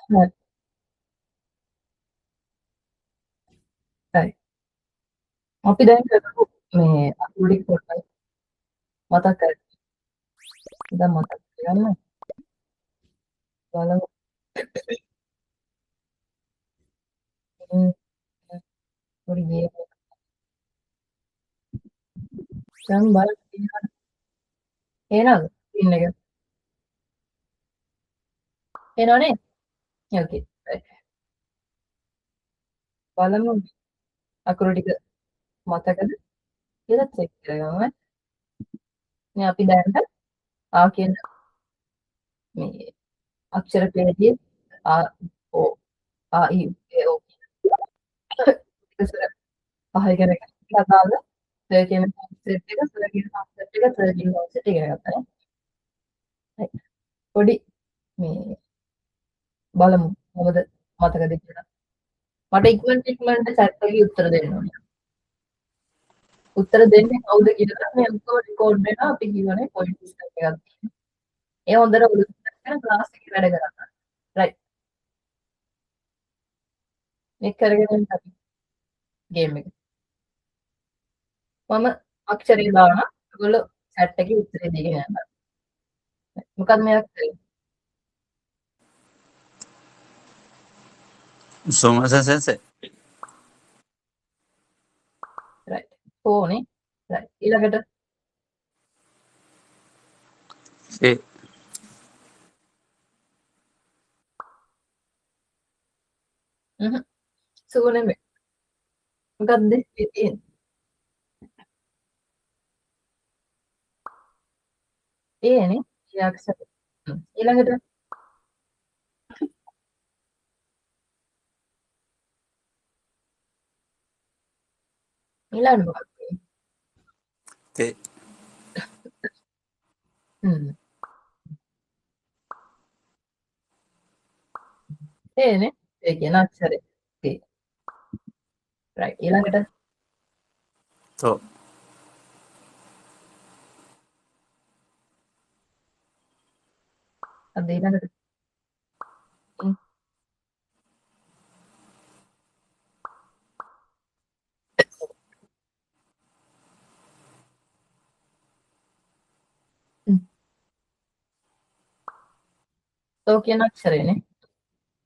හරි. හරි. අපි දැන් කරමු මේ අකුරු ටික පොඩ්ඩක් මතක් කරගන්න. දැන් මතක් කරගන්න බලමු. හ්ම්. පොඩි ගේම් එකක්. දැන් බලන්න තියෙනවා. එනවද? ස්ක්‍රීන් එක. එනවනේ. ඕකේ. right. බලමු අකුරු ටික මතකද කියලා චෙක් කරගමු. මේ අපි දැන් ආ කියන මේ අක්ෂර පෙළකින් ආ ඕ ආ ඉ ඒ ඕ ඉස්සර පහ ඉගෙන ගන්න අදාළ ස කියන කන්සෙප්ට් එක සර් කියන කන්සෙප්ට් එක සර් කියන කන්සෙප්ට් එක ඉගෙන ගත්තා නේ. right. පොඩි මේ බලමු මොකද මතකද කියලා. මට ඉක්මනට chat එකේ උත්තර දෙන්න ඕනේ. උත්තර දෙන්නේ කවුද කියලා මේ ඔක්කොම රෙකෝඩ් වෙනවා අපි කියවනේ පොයින්ට් සිස්ටම් එකක් තියෙනවා. ඒ හොඳට උත්තර කරගෙන ක්ලාස් එකේ වැඩ කරන්න. right. මේක කරගෙන යන්න අපි ගේම් එක. මම අක්ෂරේ දානවා. ඔයගොල්ලෝ chat එකේ උත්තරේ දීගෙන යන්න. මොකක්ද මේ අක්ෂරේ? Somasa sensei. right. ඕනේ. right. ඊළඟට Se. සුව නෙමෙයි. මොකක්ද තියෙන්නේ? ඒනේ. ඒ අක්ෂරේ. ඊළඟට ඊළඟට මොකක්ද? Te. ඒනේ. ඒ කියන අක්ෂරේ. ඒ. right. ඊළඟට To. අද ඊළඟට තෝ කියන අක්ෂරේනේ.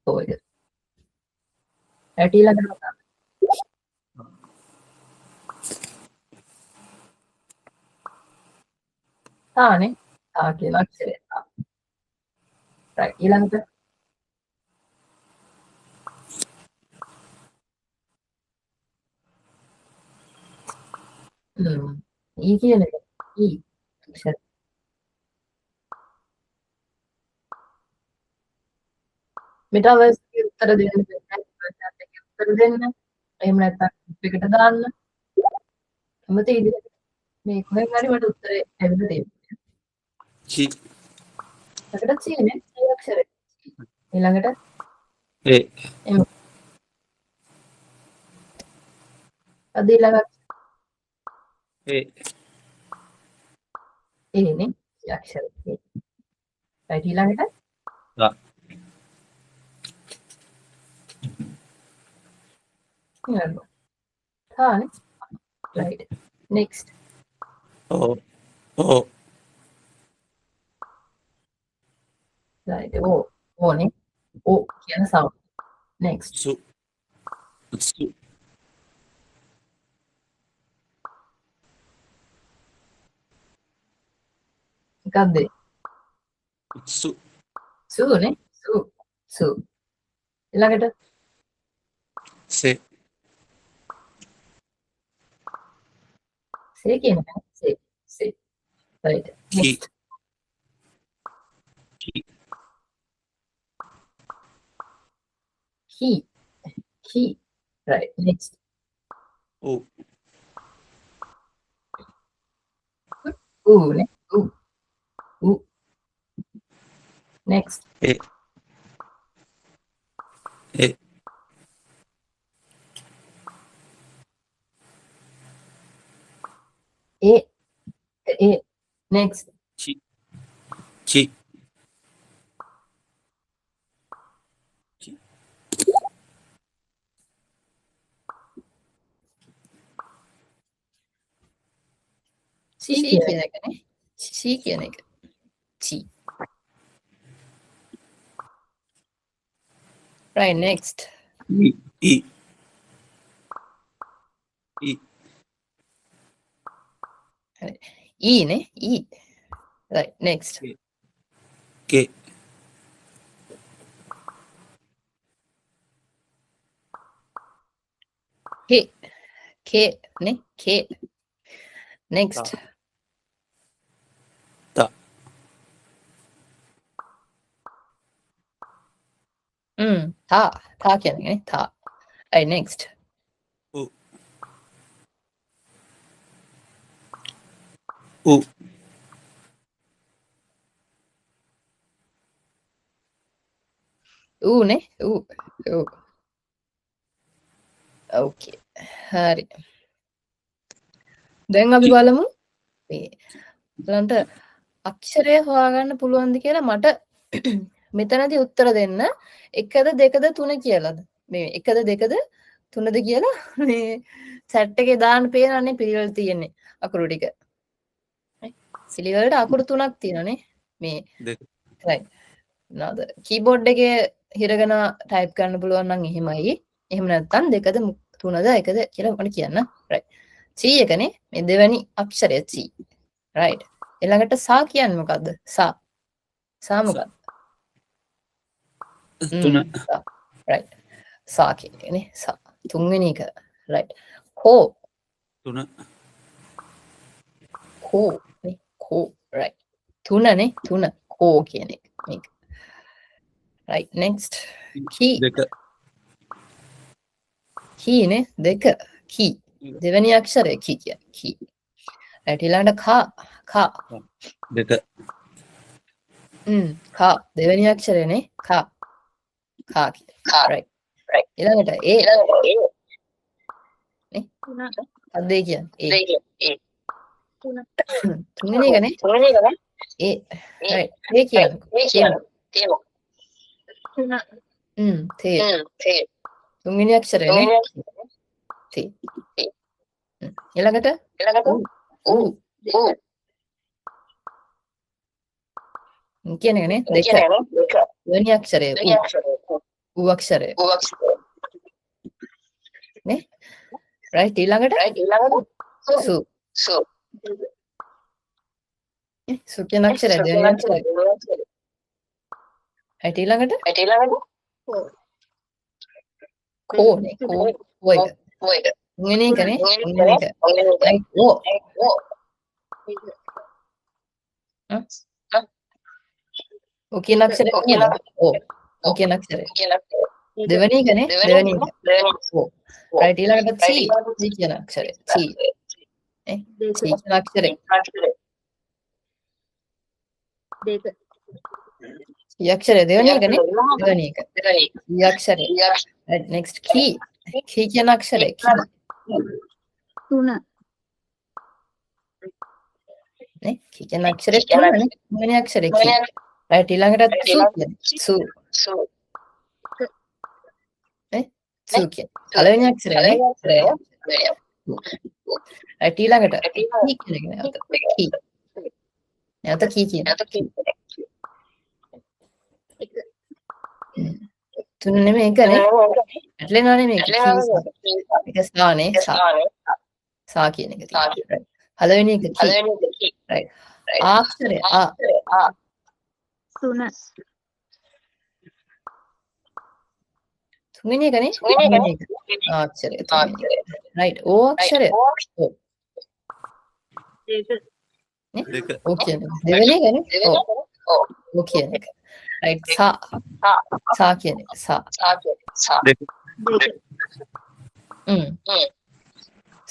තෝ එක. right. ඊළඟට මොකක්ද? තානේ. තා කියන අක්ෂරේ. තා. right. ඊළඟට ඊ කියන එක. ඊ අක්ෂරේ. මෙටාවර්ස් එකේ උත්තර දෙන්න උත්තර දෙන්න. එහෙම නැත්නම් එකට දාන්න. කැමති විදිහට මේ කොහෙන් හරි මට උත්තරේ ඇවිල්ලා තියෙනවා. Chi. එකට සීනේ ඒ අක්ෂරේ. ඊළඟට E. එම අද ඊළඟ E. ඒනේ ඒ අක්ෂරේ. right. ඊළඟට Da. ඊළඟ තානේ. right. next. O. O. right. ඕ ඕනේ. ඕ කියන sound. next. Su. Su. මොකක්ද? Su. සූනේ. සූ. ඊළඟට Se. සේ කියන එක. සේ. right. Ki. next. Ki. he. right. next. U. ooනේ. uu. next. E. E. e. next. Chi. Chi. C කියන එකනේ. C කියන එක. C. Right, next. E. E. E. E ne? E. Right, next. K. K. K ne? K. Next. Ta. Ta. Ta කියන එකනේ. Ta. Right, next. U. U. U ne? U. U. Okay. හරි. දැන් අපි බලමු මේ බලන්න අක්ෂරය හොයාගන්න පුළුවන්ද කියලා මට මෙතනදී උත්තර දෙන්න 1ද 2ද 3 කියලාද මේ 1ද 2ද 3ද කියලා මේ chat එකේ දාන්න පේනනේ පිළිවෙල තියෙන්නේ අකුරු ටික. පිළිවෙලට අකුරු 3ක් තියෙනනේ මේ right. නේද? කීබෝඩ් එකේ හිරගෙන ටයිප් කරන්න පුළුවන් නම් එහෙමයි. එහෙම නැත්නම් 2ද 3ද 1ද කියලා මට කියන්න. right. C එකනේ මේ දෙවෙනි අක්ෂරය C. right. ඊළඟට සා කියන්නේ මොකද්ද? සා. සා මොකද්ද? Tuna. right. සා කියන්නේ සා. තුන්වෙනි එක. right. කෝ. Tuna. කෝ නේ කෝ. right. තුනනේ තුන කෝ කියන එක. මේක. right. next. කී. Deka. කී නේ දෙක. කී. දෙවෙනි අක්ෂරය කී කියන්නේ. කී. right. ඊළඟට කා. කා. Deka. කා. දෙවෙනි අක්ෂරයනේ කා. කා කියන්නේ. right. right. ඊළඟට ඒ. නේ? අද්දේ කියන්නේ ඒ. තුන්වෙනි එකනේ. ඒ. right. ඒ කියන්නේ. තේ. තුන්වෙනි අක්ෂරයනේ. තේ. ඊළඟට ඌ. කියන එකනේ දෙක. දෙවෙනි අක්ෂරය ඌ අක්ෂරය. නේ? right. ඊළඟට සු. සු කියන අක්ෂරය දෙවෙනි අක්ෂරය. right. ඊළඟට කෝ නේ කෝ එක. තුන්වෙනි එකනේ. තුන්වෙනි එක. right. ඕ. ඕ කියන අක්ෂරය කියනවා. ඕ. ඕ කියන අක්ෂරය. දෙවෙනි එකනේ. දෙවෙනි එක. ඕ. right. ඊළඟට C. C කියන අක්ෂරය. C. නේ? C කියන අක්ෂරය. C අක්ෂරය දෙවෙනි එකනේ. දෙවෙනි එක. C Aksharaya. right. next key. key කියන අක්ෂරය. key. නේ? key කියන අක්ෂරය තුනනේ. තුන්වෙනි අක්ෂරය key. right. ඊළඟට සු කියන්නේ. සු. නේ? සු කියන්නේ. පළවෙනි අක්ෂරයනේ. right. ඊළඟට key කියන එක නැවත. key. නැවත key කියන. තුන නෙමෙයි එකනේ. ඇටලෙනවනේ මේක. මේක සානේ සා. සා කියන එක තියෙනවා. පළවෙනි එක key. right. ආක්ෂරය ආ. තුන්වෙනි එකනේ. තුන්වෙනි එක. ආක්ෂරය තුන්වෙනි එක. right. ඕ අක්ෂරය. ඕ. නේ? Deka. ඕ කියන එක. දෙවෙනි එකනේ. ඕ. ඕ කියන එක. right. සා. සා කියන එක. සා. Deka.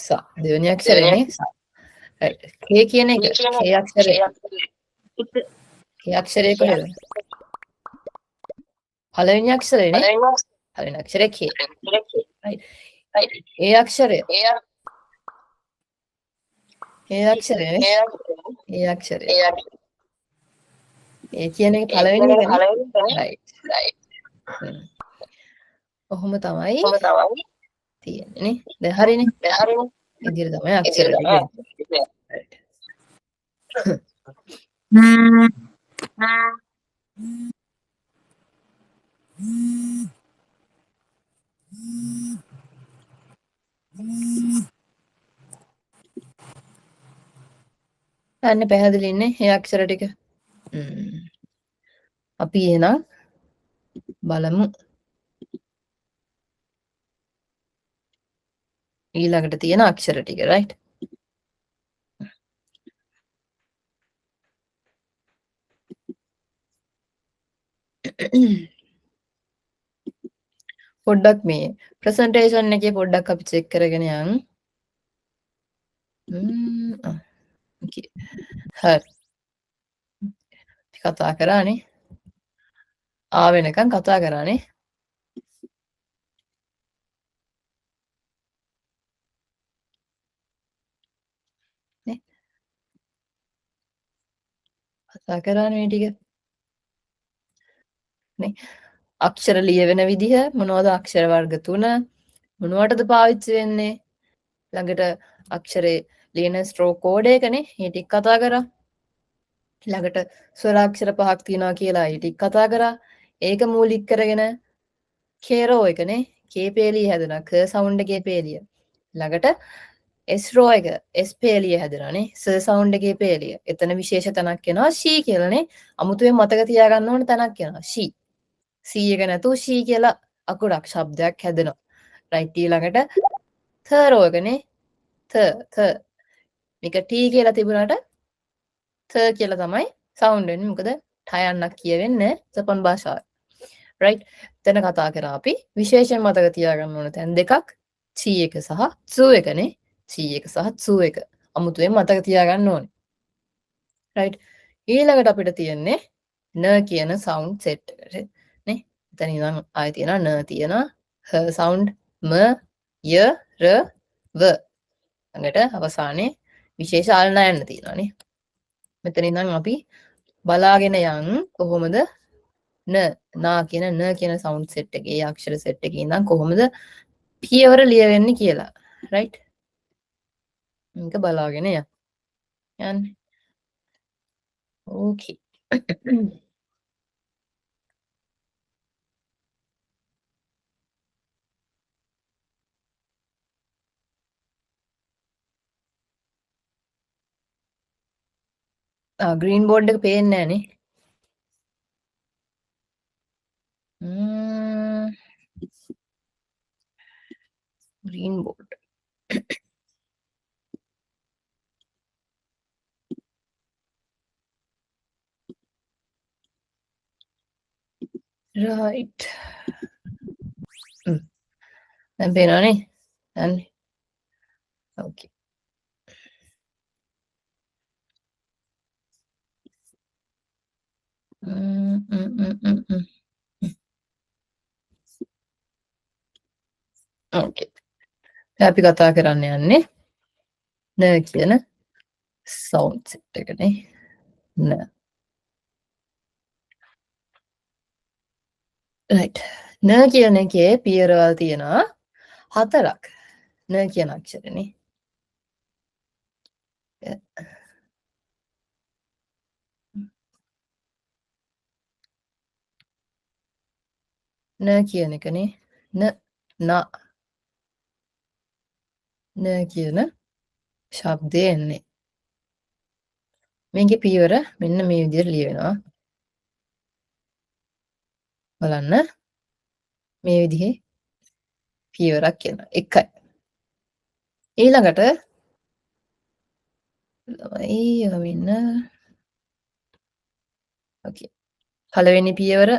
සා. දෙවෙනි අක්ෂරයනේ. සා. right. K කියන එක. K අක්ෂරය. K අක්ෂරය කොහෙද? පළවෙනි අක්ෂරයනේ. පළවෙනි අක්ෂරය K. right. ඒ අක්ෂරය. ඒ අක්ෂරයනේ. ඒ අක්ෂරය. ඒ කියන එක පළවෙනි එකනේ. right. ඔහොම තමයි තියෙන්නේ නේ. දැන් හරිනේ. ඉදිරිය තමයි අක්ෂර ටික. right. අන්න පැහැදිලින්නේ ඒ අක්ෂර ටික. අපි එහෙනම් බලමු. ඊළඟට තියෙන අක්ෂර ටික right. පොඩ්ඩක් මේ ප්‍රසන්ටේෂන් එකේ පොඩ්ඩක් අපි චෙක් කරගෙන යමු. හරි. කතා කරානේ. ආවෙනකන් කතා කරානේ. නේ. කතා කරානේ මේ ටික. නේ. අක්ෂර ලියවෙන විදිහ මොනවද අක්ෂර වර්ග 3 මොනවටද පාවිච්චි වෙන්නේ? ළඟට අක්ෂරේ ලියන ස්ට්‍රෝක් කෝඩ් එකනේ. මේ ටික කතා කරා. ළඟට ස්වරාක්ෂර පහක් තියෙනවා කියලා ඒ ටික කතා කරා. ඒක මූලික කරගෙන කේරෝ එකනේ. කේ පේලිය හැදුනා. ක සවුන්ඩ් එකේ පේලිය. ළඟට S රෝ එක S පේලිය හැදුනානේ. ස සවුන්ඩ් එකේ පේලිය. එතන විශේෂ තැනක් එනවා she කියලානේ. අමුතුවෙන් මතක තියාගන්න ඕන තැනක් එනවා. she. C එක නැතුව she කියලා අකුරක් ශබ්දයක් හැදෙනවා. right ඊළඟට th රෝ එකනේ. th මේක T කියලා තිබුණාට th කියලා තමයි සවුන්ඩ් වෙන්නේ. මොකද ඨයන්නක් කියවෙන්නේ ජපන් භාෂාවේ. right එතන කතා කරා අපි විශේෂයෙන් මතක තියාගන්න ඕන තැන් දෙකක් චී එක සහ සූ එකනේ. චී එක සහ සූ එක අමුතුවෙන් මතක තියාගන්න ඕනේ. right ඊළඟට අපිට තියෙන්නේ න කියන සවුන්ඩ් සෙට් එක නේ. එතන ඉඳන් ආයෙ තියෙනවා න තියෙනවා හ සවුන්ඩ් ම ය ර ව ළඟට අවසානයේ විශේෂ අල්නයන්න තියෙනවානේ. මෙතන ඉඳන් අපි බලාගෙන යන් කොහොමද නා කියන න කියන සවුන්ඩ් සෙට් එකේ අක්ෂර සෙට් එකේ ඉඳන් කොහොමද පියවර ලියවෙන්නේ කියලා. right මේක බලාගෙන යන්න. okay. ග්‍රීන් බෝඩ් එක පේන්නේ නැහනේ. green board. right. දැන් පේනවනේ. දැන් okay. okay. අපි කතා කරන්න යන්නේ න කියන සවුන්ඩ් සෙට් එකනේ. න right. න කියන එකේ පියවරවල් තියෙනවා 4ක්. න කියන අක්ෂරනේ. න කියන එකනේ. න කියන ශබ්දය එන්නේ. මේකේ පියවර මෙන්න මේ විදිහට ලියවෙනවා. බලන්න. මේ විදිහේ පියවරක් එනවා. 1යි. ඊළඟට යමින්න okay. පළවෙනි පියවර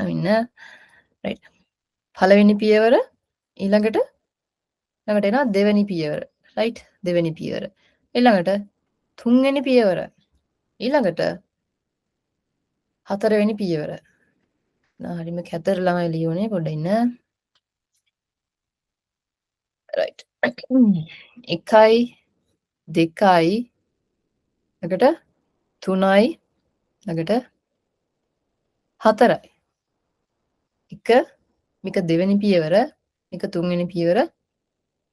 යමින්න right. පළවෙනි පියවර ඊළඟට එනවා දෙවෙනි පියවර right. දෙවෙනි පියවර ඊළඟට තුන්වෙනි පියවර ඊළඟට හතරවෙනි පියවර. හරිම කැතර ළමයි ලියුනේ පොඩ්ඩක් ඉන්න. right. 1යි 2යි ළඟට 3යි ළඟට 4යි. එක මේක දෙවෙනි පියවර මේක තුන්වෙනි පියවර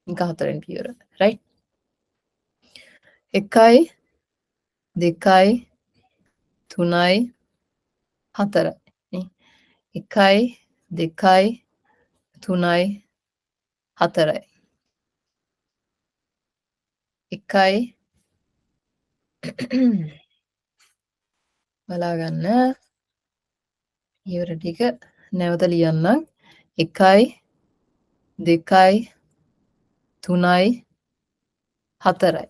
මේක හතරවෙනි පියවර right. එකයි දෙකයි තුනයි හතරයි නේ. එකයි දෙකයි තුනයි හතරයි. එකයි බලාගන්න ඉවර ටික නැවත ලියන්නම්. එකයි දෙකයි තුනයි හතරයි.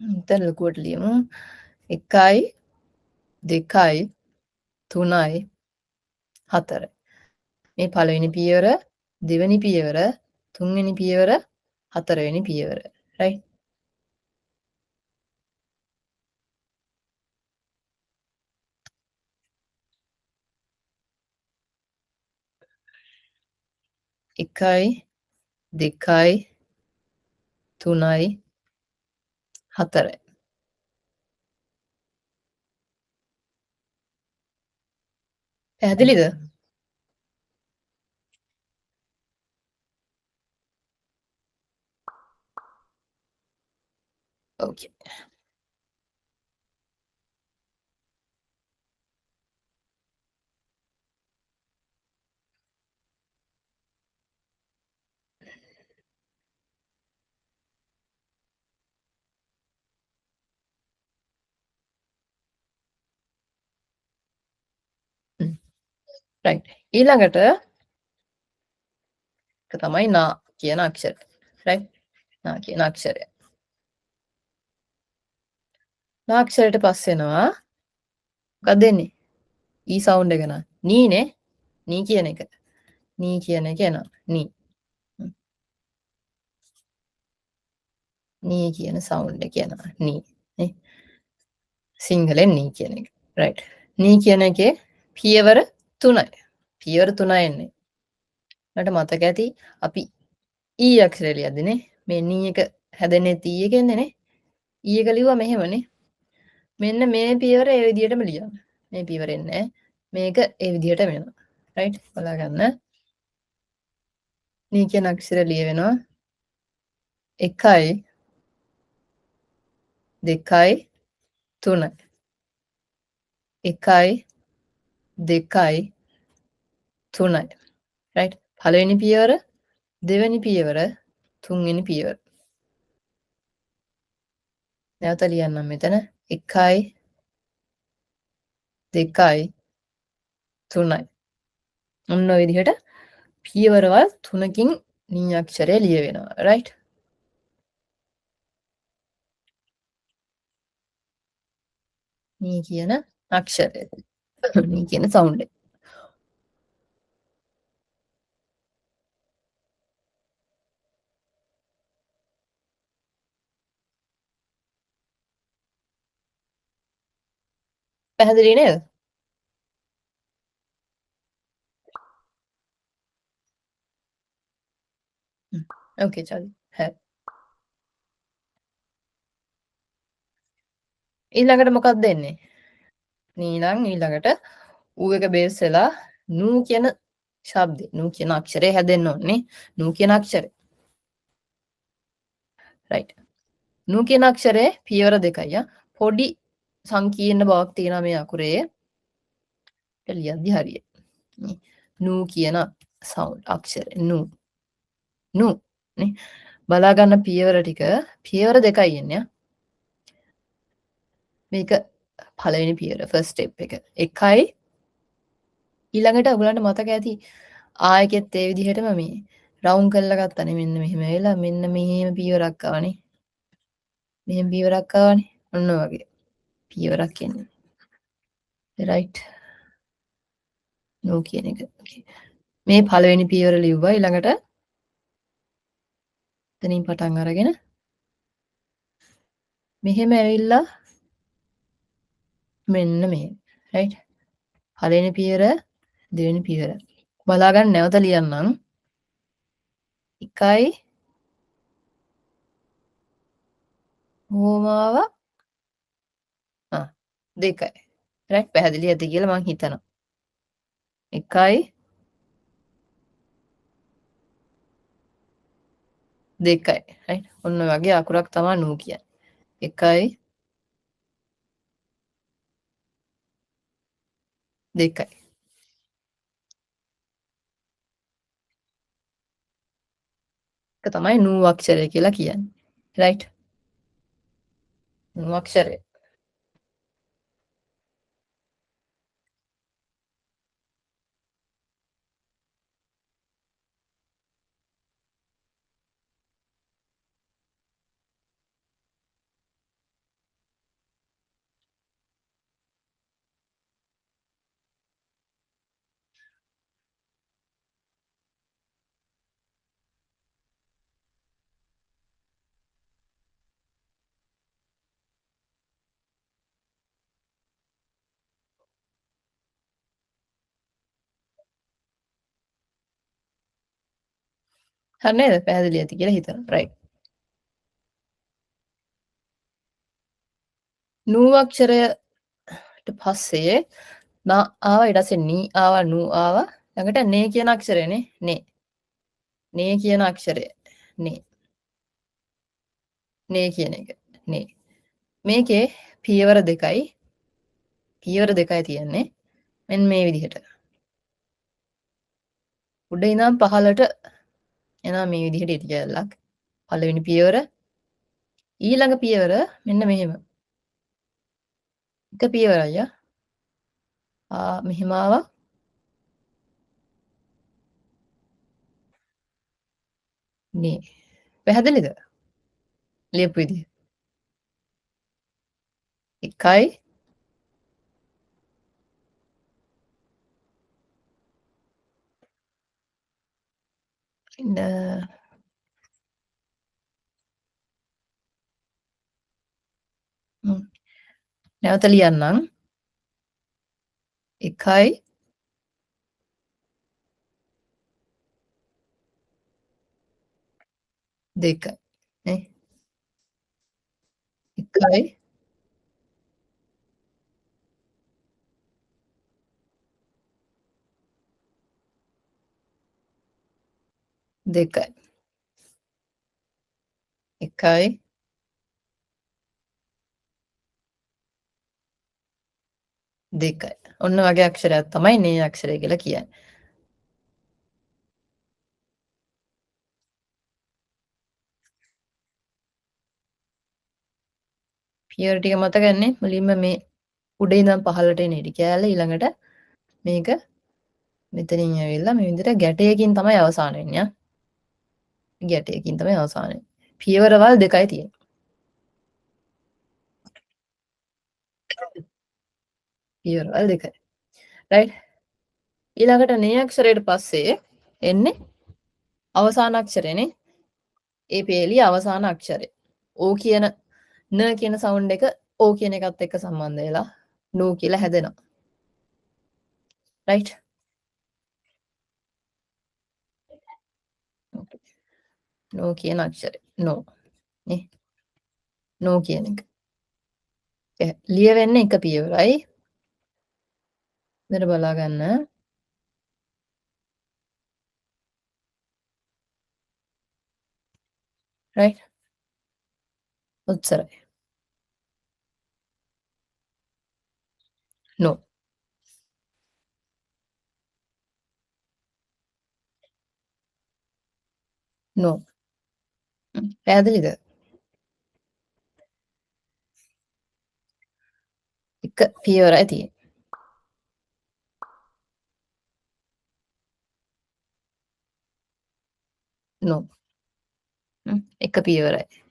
ඉතින් ලකුවට ලියමු. එකයි දෙකයි තුනයි හතරයි. මේ පළවෙනි පියවර, දෙවෙනි පියවර, තුන්වෙනි පියවර, හතරවෙනි පියවර. right? එකයි දෙකයි තුනයි හතරයි. පැහැදිලිද? okay. right. ඊළඟට තමයි නා කියන අක්ෂරය. right? නා කියන අක්ෂරය. නා අක්ෂරයට පස්සේ එනවා මොකක්ද දෙන්නේ? ඊ සවුන්ඩ් එක නා. නීනේ. නී කියන එක. නී කියන එක එනවා. නී. නී කියන සවුන්ඩ් එක එනවා. නී. නේ? සිංහලෙන් නී කියන එක. right. නී කියන එකේ පියවර 3යි. පියවර 3යි එන්නේ. මට මතක ඇති අපි ඊ අක්ෂරය ලියද්දී නේ මේ නී එක හැදෙන්නේ ඊ එකෙන්නේ නේ. ඊ එක ලිව්වා මෙහෙමනේ. මෙන්න මේ පියවර ඒ විදිහටම ලියන්න. මේ පියවර එන්නේ මේක ඒ විදිහටම එනවා. right? බලා ගන්න. නී කියන අක්ෂරය ලියවෙනවා 1යි 2යි 3යි. 1යි 2යි 3යි. right? පළවෙනි පියවර, දෙවෙනි පියවර, තුන්වෙනි පියවර. නැවත ලියන්නම් මෙතන 1යි 2යි 3යි. ඔන්න ඔය විදිහට පියවරවල් 3කින් නී අක්ෂරය ලියවෙනවා. right? නී කියන අක්ෂරය. නී කියන සවුන්ඩ් එක. පැහැදිලි නේද? okay චලි. හරි. ඊළඟට මොකක්ද දෙන්නේ? නීනම් ඊළඟට ඌ එක බේස් වෙලා නූ කියන ශබ්දේ නූ කියන අක්ෂරය හැදෙන්න ඕනේ. නූ කියන අක්ෂරය. right. නූ කියන අක්ෂරේ පියවර 2යි. පොඩි සංකීර්ණ බවක් තියෙනවා මේ අකුරේ. ලියද්දි හරිය. නූ කියන සවුන්ඩ් අක්ෂරය නූ. නූ නේ. බලා ගන්න පියවර ටික පියවර 2යි එන්නේ. මේක පළවෙනි පියවර ෆස්ට් ස්ටෙප් එක. 1යි ඊළඟට ඔයගලන්ට මතක ඇති ආයෙකෙත් ඒ විදිහටම මේ රවුන්ඩ් කරලා ගත්තනේ මෙන්න මෙහෙම වෙලා මෙන්න මෙහෙම පියවරක් ආවනේ. මෙහෙම පියවරක් ආවනේ. ඔන්න වගේ පියවරක් එන්නේ. right. නෝ කියන එක. මේ පළවෙනි පියවර ලිව්වා ඊළඟට එතනින් පටන් අරගෙන මෙහෙම ඇවිල්ලා මෙන්න මෙහෙම. right. පළවෙනි පියවර දෙවෙනි පියවර. බලා ගන්න නැවත ලියන්නම්. 1යි හෝමාව 2යි. right. පැහැදිලි ඇති කියලා මම හිතනවා. 1යි දෙකයි. right? ඔන්න වගේ අකුරක් තමයි නූ කියන්නේ. එකයි දෙකයි. ඒක තමයි නූ අක්ෂරය කියලා කියන්නේ. right? නූ අක්ෂරය. හරි නේද? පැහැදිලි ඇති කියලා හිතනවා. right? නූ අක්ෂරයට පස්සේ ආවා ඊට පස්සේ නී ආවා නූ ආවා ළඟට නේ කියන අක්ෂරයනේ නේ කියන අක්ෂරය නේ කියන එක නේ මේකේ පියවර දෙකයි තියෙන්නේ මෙන්න මේ විදිහට උඩ ඉඳන් පහළට එනවා මේ විදිහට ඉටි කැලලක් පළවෙනි පියවර ඊළඟ පියවර මෙන්න මෙහෙම එක පියවරයි මෙහෙම ආවා නේ පැහැදිලිද ලියපු විදිහ එකයි නැවත ලියන්නම් එකයි දෙකයි නේ එකයි දෙකයි එකයි දෙකයි ඔන්න වගේ අක්ෂරයක් තමයි නේ අක්ෂරය කියලා කියන්නේ පියවර ටික මතකන්නේ මුලින්ම මේ උඩ ඉඳන් පහළට එන ඉටි කෑල්ල ඊළඟට මේක මෙතනින් ඇවිල්ලා මේ විදිහට ගැටයකින් තමයි අවසාන වෙන්නේ ගැටයකින් තමයි අවසාන වෙන්නේ පියවරවල් දෙකයි තියෙන්නේ පියවරවල් දෙකයි right ඊළඟට නේ අක්ෂරයට පස්සේ එන්නේ අවසාන අක්ෂරයනේ ඒ පේළිය අවසාන අක්ෂරය ඕ කියන න කියන සවුන්ඩ් එක ඕ කියන එකත් එක්ක සම්බන්ධ වෙලා නූ කියලා හැදෙනවා right නෝ කියන අක්ෂරය නෝ නේ නෝ කියන එක ලියවෙන්නේ එක පියවරයි මෙතන බලා ගන්න right උත්තරයි no no පැහැදිලිද එක පියවරයි තියෙන්නේ no එක පියවරයි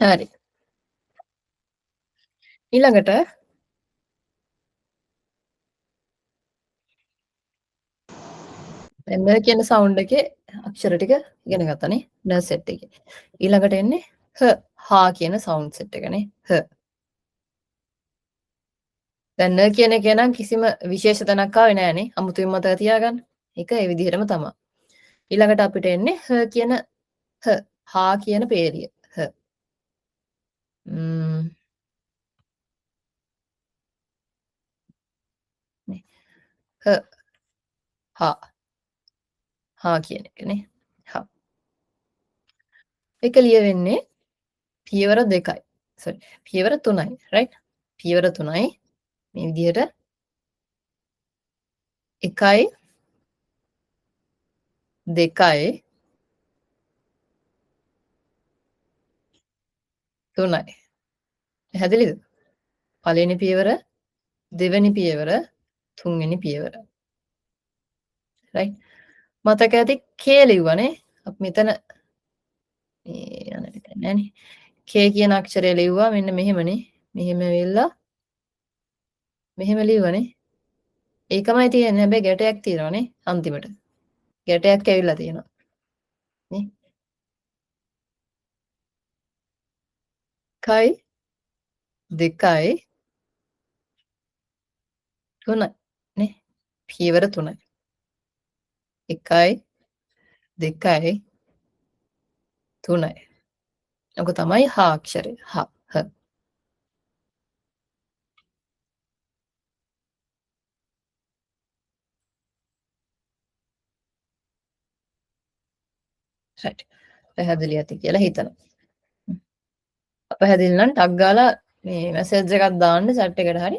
හරි. ඊළඟට දැන් න කියන සවුන්ඩ් එකේ අක්ෂර ටික ඉගෙන ගත්තනේ න සෙට් එකේ. ඊළඟට එන්නේ හ හා කියන සවුන්ඩ් සෙට් එකනේ හ. දැන් න කියන එක නම් කිසිම විශේෂ තැනක් ආවේ නෑනේ. අමුතුවෙන් මතක තියාගන්න. ඒක ඒ විදිහටම තමයි. ඊළඟට අපිට එන්නේ හ කියන හ හා කියන පේලිය. හ. හ හා හා කියන එකනේ. හා. ඒක ලියවෙන්නේ පියවර 2යි. සෝරි. පියවර 3යි. රයිට්? පියවර 3යි. මේ විදිහට 1යි 2යි 3යි. පැහැදිලිද? පළවෙනි පියවර, දෙවෙනි පියවර, තුන්වෙනි පියවර. රයිට්? මතක ඇති K ලිව්වනේ. අපි මෙතන මේ යන එක නෑනේ. K කියන අක්ෂරය ලිව්වා මෙන්න මෙහෙමනේ. මෙහෙම වෙලා මෙහෙම ලිව්වනේ. ඒකමයි තියෙන්නේ. හැබැයි ගැටයක් තියෙනවානේ අන්තිමට. ගැටයක් ඇවිල්ලා තියෙනවා. නේ? කයි 2යි 3යි නේ? පියවර 3යි. 1යි 2යි 3යි. ඔක තමයි හා අක්ෂරය. හා හ. රයිට්. පැහැදිලි ඇති කියලා හිතනවා. අපැහැදිලි නම් ටක් ගාලා මේ මැසේජ් එකක් දාන්න chat එකට හරි.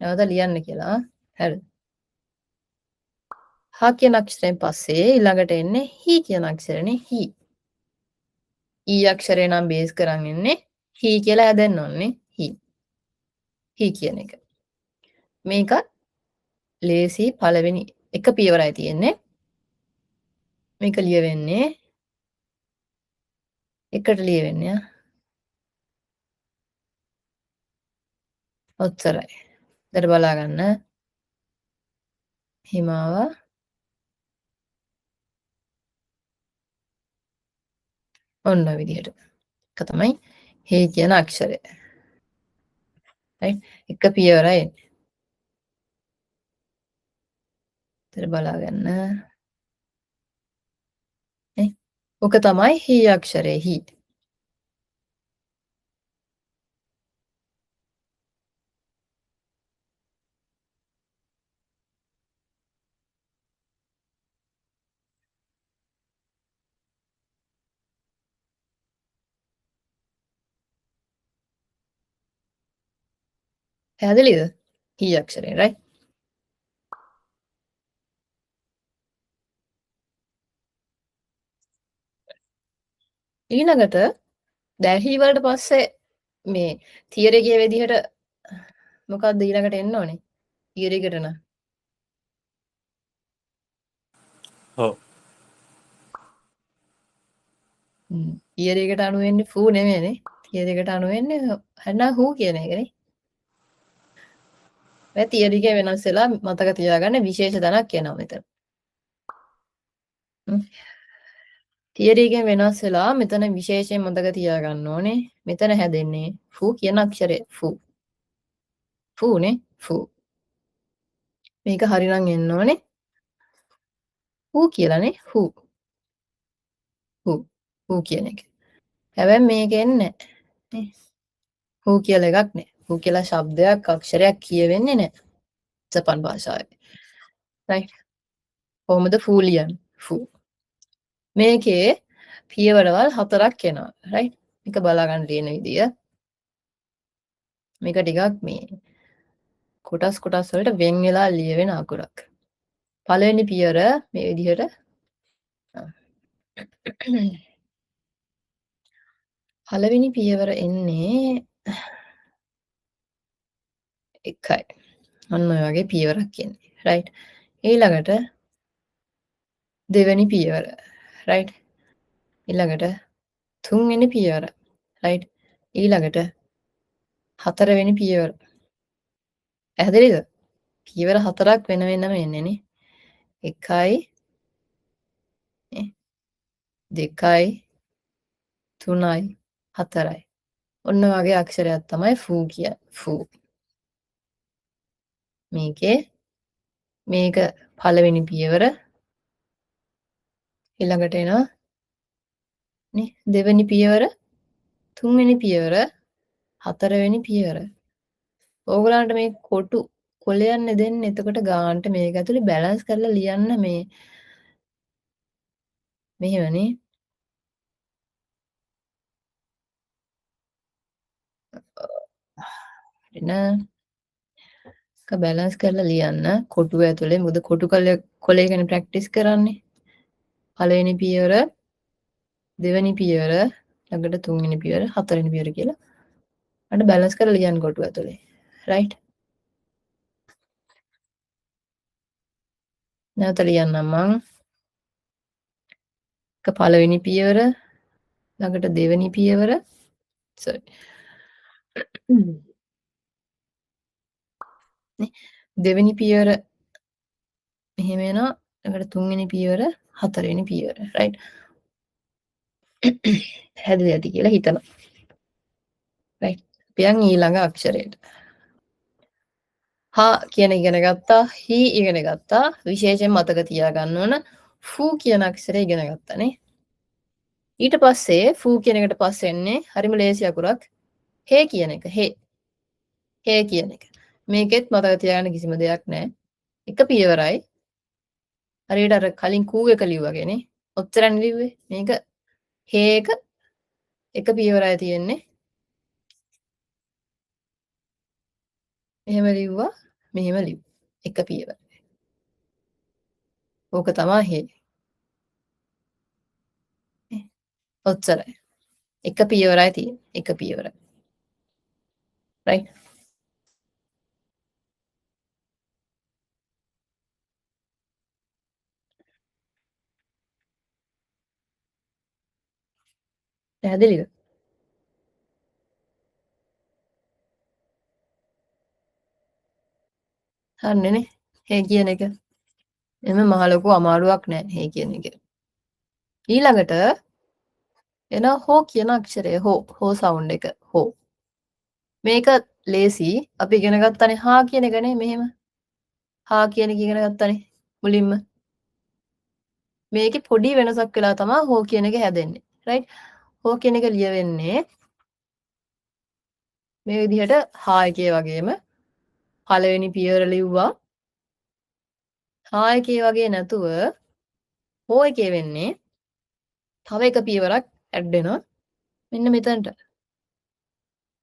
නැවත ලියන්න කියලා. හරිද? හා කියන අක්ෂරයෙන් පස්සේ ඊළඟට එන්නේ හී කියන අක්ෂරනේ හී. ඊ අක්ෂරය නම් බේස් කරන් ඉන්නේ හී කියලා හැදෙන්න ඕනේ. හී. හී කියන එක. මේක ලේසි පළවෙනි එක පියවරයි තියෙන්නේ. මේක ලියවෙන්නේ එකට ලියවෙන්නේ ඔච්චරයි. දැන් බලා ගන්න. හිමාව ඔන්න විදිහට. එක තමයි හේ කියන අක්ෂරය. රයිට්? එක පියවරයි එන්නේ. දැන් බලා ගන්න. නේ? ඔක තමයි හී අක්ෂරය හී. පැහැදිලිද? හී අක්ෂරය රයිට්? ඊළඟට දැහි වලට පස්සේ මේ තියරි එකේ විදිහට මොකක්ද ඊළඟට එන්න ඕනේ? තියරි එකට නම් ඔව්. තියරි එකට අනු වෙන්නේ ෆූ නෙමෙයිනේ. තියරි එකට අනු වෙන්නේ හරිනම් හූ කියන එකනේ. මේ තියරි එකේ වෙනස් වෙලා මතක තියාගන්න විශේෂ තැනක් එනවා මෙතන. තියරි එකෙන් වෙනස් වෙලා මෙතන විශේෂයෙන් මතක තියාගන්න ඕනේ. මෙතන හැදෙන්නේ ෆූ කියන අක්ෂරය. ෆූ. ෆූනේ ෆූ. මේක හරිනම් එන්න ඕනේ. හූ කියලානේ හූ. හූ. හූ කියන එක. හැබැයි මේක එන්නේ නැහැ. හූ කියලා එකක් නැහැ. හූ කියලා ශබ්දයක් අක්ෂරයක් කියවෙන්නේ නැහැ. ජපන් භාෂාවේ. රයිට්. කොහොමද ෆූ ලියන්නේ? ෆූ. මේකේ පියවරවල් 4ක් එනවා. රයිට්. මේක බලා ගන්න තියෙන විදිය. මේක ටිකක් මේ කොටස් වලට වෙන් වෙලා ලියවෙන අකුරක්. පළවෙනි පියවර මේ විදිහට පළවෙනි පියවර එන්නේ 1යි. අන්න ඔය වගේ පියවරක් එන්නේ. රයිට්. ඊළඟට දෙවෙනි පියවර. රයිට්. ඊළඟට තුන්වෙනි පියවර. right ඊළඟට හතරවෙනි පියවර පැහැදිලිද පියවර හතරක් වෙන වෙනම එන්නේ නේ 1යි 2යි 3යි 4යි ඔන්න වගේ අක්ෂරයක් තමයි ෆූ කියන්නේ ෆූ මේක පළවෙනි පියවර ඊළඟට එනවා නේ දෙවෙනි පියවර තුන්වෙනි පියවර හතරවෙනි පියවර ඕගලන්ට මේ කොටු කොලයන්නේ දෙන්නේ එතකොට ගානට මේක ඇතුලේ බැලන්ස් කරලා ලියන්න මේ මෙහෙමනේ එන බැලන්ස් කරලා ලියන්න කොටුව ඇතුලේ මොකද කොටු කොලේ ගැන ප්‍රැක්ටිස් කරන්නේ පළවෙනි පියවර දෙවෙනි පියවර ළඟට තුන්වෙනි පියවර හතරවෙනි පියවර කියලා අන්න බැලන්ස් කරලා ලියන්න කොටුව ඇතුලේ රයිට් නැවත ලියන්නම් මං පළවෙනි පියවර ළඟට දෙවෙනි පියවර sorry දෙවෙනි පියවර මෙහෙම එනවා ළඟට තුන්වෙනි පියවර හතරවෙනි පියවර රයිට් හැදෙන්නේ ඇති කියලා හිතනවා රයිට් පියන් ඊළඟ අක්ෂරයට හා කියන ඉගෙන ගත්තා හි ඉගෙන ගත්තා විශේෂයෙන් මතක තියාගන්න ඕන ෆූ කියන අක්ෂරය ඉගෙන ගත්තානේ ඊට පස්සේ ෆූ කියන එකට පස්සේ එන්නේ හරිම ලේසි අකුරක් හේ කියන එක හේ කියන එක මේකෙත් මතක තියාගන්න කිසිම දෙයක් නැහැ එක පියවරයි හරියට අර කලින් කූ එක ලිව්වාගේනේ ඔච්චරනේ ලිව්වේ මේක හේක එක පියවරයි තියෙන්නේ එහෙම ලිව්වා මෙහෙම ලිව් එක පියවර ඕක තමයි හේ ඔච්චරයි එක පියවරයි තියෙන්නේ එක පියවරයි right පැහැදිලිද හරිනේ හේ කියන එක එමෙ මහ ලොකු අමාරුවක් නෑ හේ කියන එක ඊළඟට එන හෝ කියන අක්ෂරය හෝ සවුන්ඩ් එක හෝ මේක ලේසි අපි ඉගෙන ගත්තනේ හා කියන එකනේ මෙහෙම හා කියන එක ඉගෙන ගත්තනේ මුලින්ම මේකේ පොඩි වෙනසක් වෙලා තමයි හෝ කියන එක හැදෙන්නේ right හෝ කියන එක ලියවෙන්නේ මේ විදිහට හා එකේ වගේම පළවෙනි පියවර ලිව්වා හා එකේ වගේ නැතුව හෝ එකේ වෙන්නේ තව එක පියවරක් ඇඩ් වෙනවා මෙන්න මෙතනට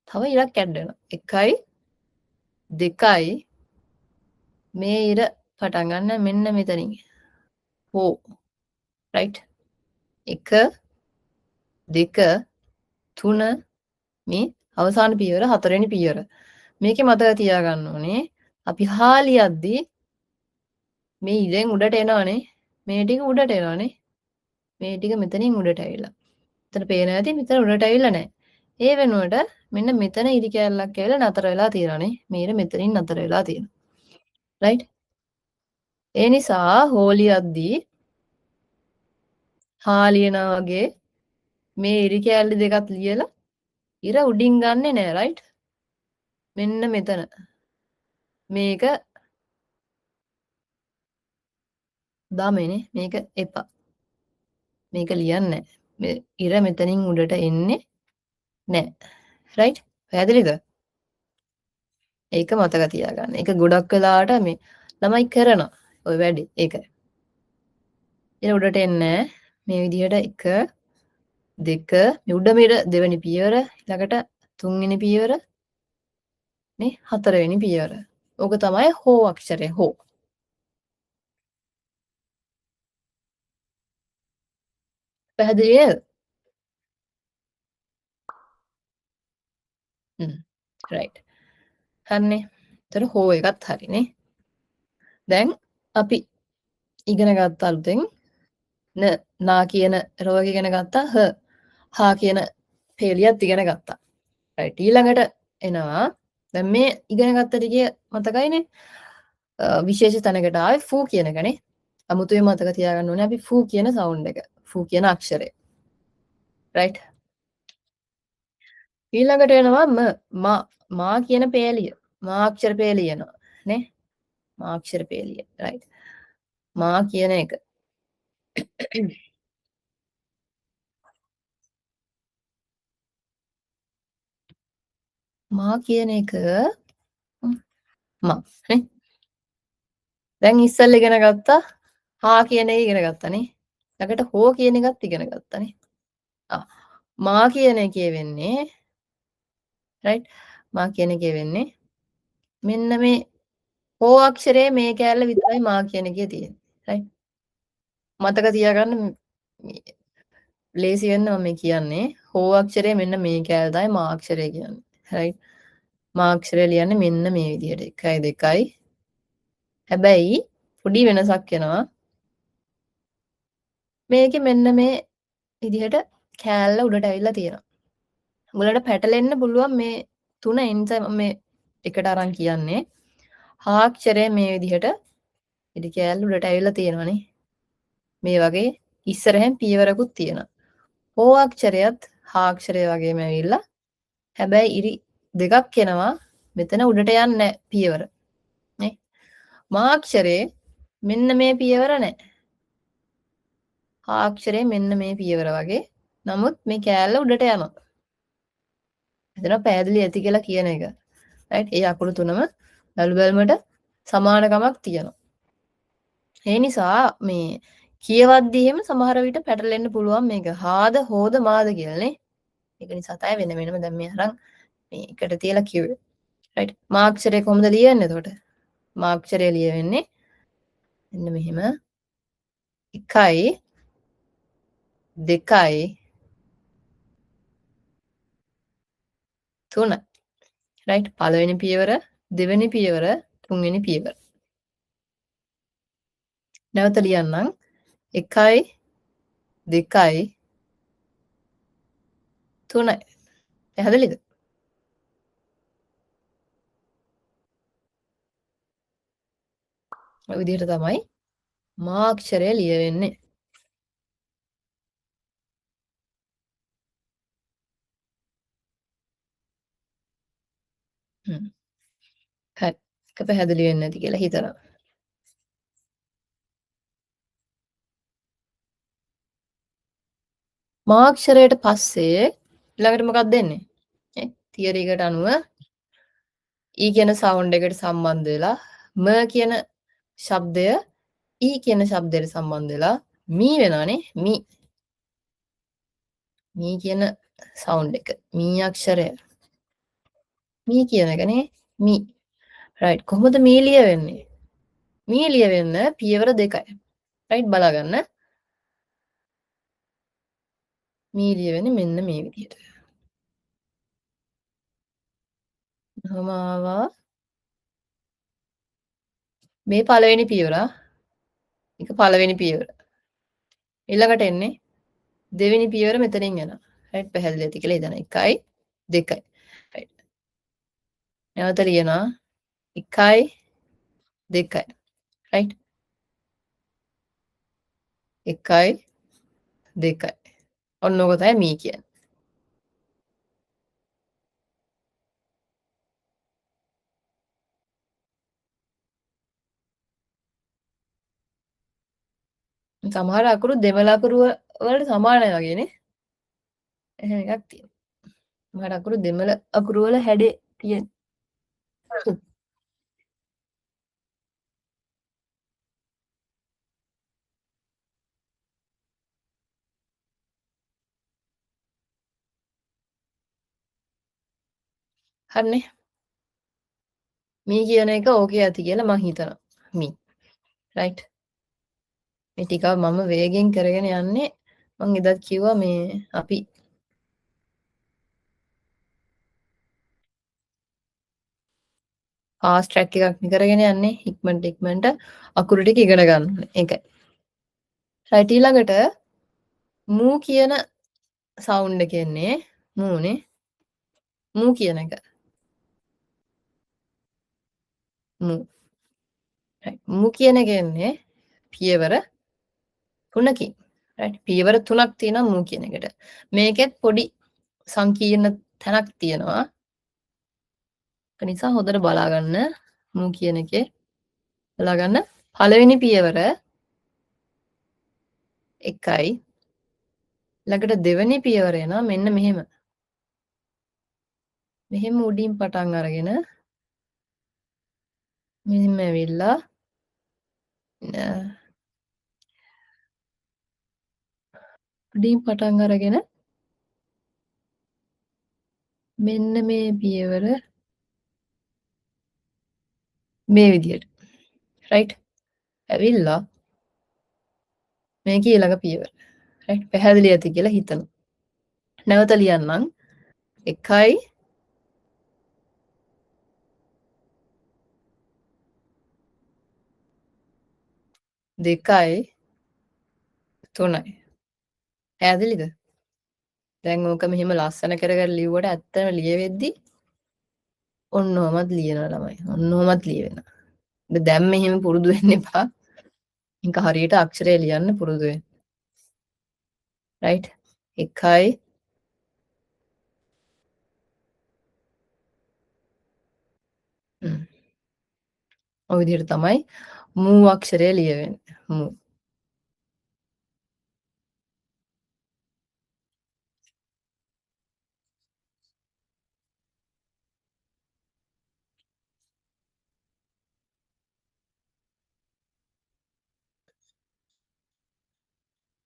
තව ඉරක් ඇඩ් වෙනවා 1යි 2යි මේ ඉර පටන් ගන්න මෙන්න මෙතනින් හෝ right 1 2 3 මේ අවසාන පියවර හතරවෙනි පියවර මේකේ මතක තියාගන්න ඕනේ අපි හා ලියද්දී මේ ඉරෙන් උඩට එනවනේ මේ ටික උඩට එනවනේ මේ ටික මෙතනින් උඩට ඇවිල්ලා මෙතන පේන ඇති මෙතන උඩට ඇවිල්ලා නැහැ ඒ වෙනුවට මෙන්න මෙතන ඉරි කැලලක් ඇවිල්ලා නතර වෙලා තියෙනවානේ මේ ඉර මෙතනින් නතර වෙලා තියෙනවා right ඒ නිසා හෝ ලියද්දී හා ලියනා වගේ මේ ඉරි කැලලි දෙකත් ලියලා ඉර උඩින් ගන්නෙ නෑ right මෙන්න මෙතන මේක දාමනේ මේක එපා මේක ලියන්නේ නැහැ ඉර මෙතනින් උඩට එන්නේ නැහැ right පැහැදිලිද ඒක මතක තියාගන්න ඒක ගොඩක් වෙලාවට මේ ළමයි කරනවා ඔය වැඩේ ඒක ඉර උඩට එන්නේ මේ විදිහට 1 2 මේ උඩ මෙර දෙවෙනි පියවර ඊළඟට තුන්වෙනි පියවර නේ හතරවෙනි පියවර ඕක තමයි හෝ අක්ෂරය හෝ පැහැදිලිද right හරිනේ එතකොට හෝ එකත් හරිනේ දැන් අපි ඉගෙන ගත්ත අලුතෙන් නා කියන රෝග ඉගෙන ගත්තා හා කියන පේලියත් ඉගෙන ගත්තා. රයිට් ඊළඟට එනවා දැන් මේ ඉගෙන ගත්ත ටිකේ මතකයිනේ විශේෂ තැනකට ආවේ ෆූ කියන එකනේ. අමුතුවෙන් මතක තියාගන්න ඕනේ අපි ෆූ කියන සවුන්ඩ් එක. ෆූ කියන අක්ෂරය. රයිට්. ඊළඟට එනවා මා කියන පේලිය. මා අක්ෂර පේලිය එනවා නේ. මා අක්ෂර පේලිය. රයිට්. මා කියන එක. මා කියන එක මා නේ. දැන් ඉස්සෙල්ලා ඉගෙන ගත්තා හා කියන එක ඉගෙන ගත්තානේ. ළඟට හෝ කියන එකත් ඉගෙන ගත්තානේ. මා කියන එකේ වෙන්නේ රයිට් මා කියන එකේ වෙන්නේ මෙන්න මේ හෝ අක්ෂරයේ මේ කෑල්ල විතරයි මා කියන එකේ තියෙන්නේ. රයිට්. මතක තියාගන්න ලේසි වෙන්න මම කියන්නේ හෝ අක්ෂරයේ මෙන්න මේ කෑල්ල තමයි මා අක්ෂරය කියන්නේ. රයිට්. මා අක්ෂරය ලියන්නේ මෙන්න මේ විදිහට 1 2යි. හැබැයි පොඩි වෙනසක් වෙනවා. මේකේ මෙන්න මේ විදිහට කෑල්ල උඩට ඇවිල්ලා තියෙනවා. උඹලට පැටලෙන්න පුළුවන් මේ තුන එන්සයි මේ එකට අරන් කියන්නේ. හා අක්ෂරය මේ විදිහට ඉදි කෑල්ල උඩට ඇවිල්ලා තියෙනවානේ. මේ වගේ ඉස්සරහෙන් පියවරකුත් තියෙනවා. හෝ අක්ෂරයත් හා අක්ෂරය වගේම ඇවිල්ලා හැබැයි ඉරි දෙකක් එනවා මෙතන උඩට යන්නේ නැහැ පියවර. නේ? මා අක්ෂරේ මෙන්න මේ පියවර නැහැ. හා අක්ෂරේ මෙන්න මේ පියවර වගේ. නමුත් මේ කෑල්ල උඩට යනවා. එතන පැහැදිලි ඇති කියලා කියන එක. රයිට්? ඒ අකුරු තුනම බැලු බැලමට සමානකමක් තියෙනවා. ඒ නිසා මේ කියවද්දී එහෙම සමහර විට පැටලෙන්න පුළුවන් මේක හාද හෝද මාද කියලා නේ. ඒක නිසා තමයි වෙන වෙනම දැන් මේ අරන් මේ එකට තියලා කිව්වේ. රයිට්. මා අක්ෂරය කොහොමද ලියන්නේ එතකොට? මා අක්ෂරය ලියවෙන්නේ මෙන්න මෙහෙම 1යි 2යි 3. රයිට්. පළවෙනි පියවර, දෙවෙනි පියවර, තුන්වෙනි පියවර. නැවත ලියන්නම් 1යි 2යි 3යි. පැහැදිලිද? ඔය විදිහට තමයි මා අක්ෂරය ලියවෙන්නේ. හරි. ඒක පැහැදිලි වෙන්නේ නැති කියලා හිතනවා. මා අක්ෂරයට පස්සේ ඊළඟට මොකක්ද දෙන්නේ? තියරි එකට අනුව ඊ කියන සවුන්ඩ් එකට සම්බන්ධ වෙලා ම කියන ශබ්දය ඊ කියන ශබ්දයට සම්බන්ධ වෙලා මී වෙනවානේ මී. මී කියන සවුන්ඩ් එක. මී අක්ෂරය. මී කියන එකනේ මී. රයිට්. කොහොමද මී ලියවෙන්නේ? මී ලියවෙන්න පියවර දෙකයි. රයිට් බලාගන්න. මී ලියවෙන්නේ මෙන්න මේ විදිහට. කොහොම ආවා? මේ පළවෙනි පියවර. ඒක පළවෙනි පියවර. ඊළඟට එන්නේ දෙවෙනි පියවර මෙතනින් යනවා. රයිට් පැහැදිලි ඇති කියලා හිතන්න. 1යි 2යි. රයිට්. නැවත ලියනවා 1යි 2යි. රයිට්. 1යි 2යි. ඔන්න ඔක තමයි මී කියන්නේ. සමහර අකුරු දෙමළ අකුරු වලට සමානයි වගේනේ. එහෙම එකක් තියෙනවා. සමහර අකුරු දෙමළ අකුරු වල හැඩේ තියෙන. හරිනේ. මී කියන එක ඕකේ ඇති කියලා මම හිතනවා. මී. රයිට්. මේ ටික මම වේගෙන් කරගෙන යන්නේ මම එදත් කිව්වා මේ අපි ෆාස්ට් ට්‍රැක් එකක් කරගෙන යන්නේ ඉක්මනට අකුරු ටික ඉගෙන ගන්න ඕනේ. ඒකයි. රයිට් ඊළඟට මූ කියන සවුන්ඩ් එක එන්නේ මූනේ මූ කියන එක මූ කියන එක එන්නේ පියවර 3කින් right පියවර 3ක් තියෙනවා මූ කියන එකට මේකෙත් පොඩි සංකීර්ණ තැනක් තියෙනවා ඒ නිසා හොඳට බලා ගන්න මූ කියන එකේ බලා ගන්න පළවෙනි පියවර 1යි ළඟට දෙවෙනි පියවර එනවා මෙන්න මෙහෙම උඩින් පටන් අරගෙන මෙහෙම ඇවිල්ලා උඩින් පටන් අරගෙන මෙන්න මේ පියවර මේ විදියට right ඇවිල්ලා මේක ඊළඟ පියවර right පැහැදිලි ඇති කියලා හිතනවා නැවත ලියන්නම් 1යි 2යි 3යි පැහැදිලිද දැන් ඕක මෙහෙම ලස්සන කරගෙන ලිව්වට ඇත්තම ලියවෙද්දි ඔන්නෝමත් ලියනවා ළමයි ඔන්නෝමත් ලියවෙනවා දැන් මෙහෙම පුරුදු වෙන්න එපා මේක හරියට අක්ෂරය ලියන්න පුරුදු වෙන්න right 1යි ඔය විදිහට තමයි මූ අක්ෂරය ලියවෙන්නේ මූ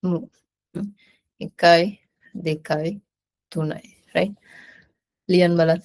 මූ 1යි 2යි 3යි right ලියන්න බලන්න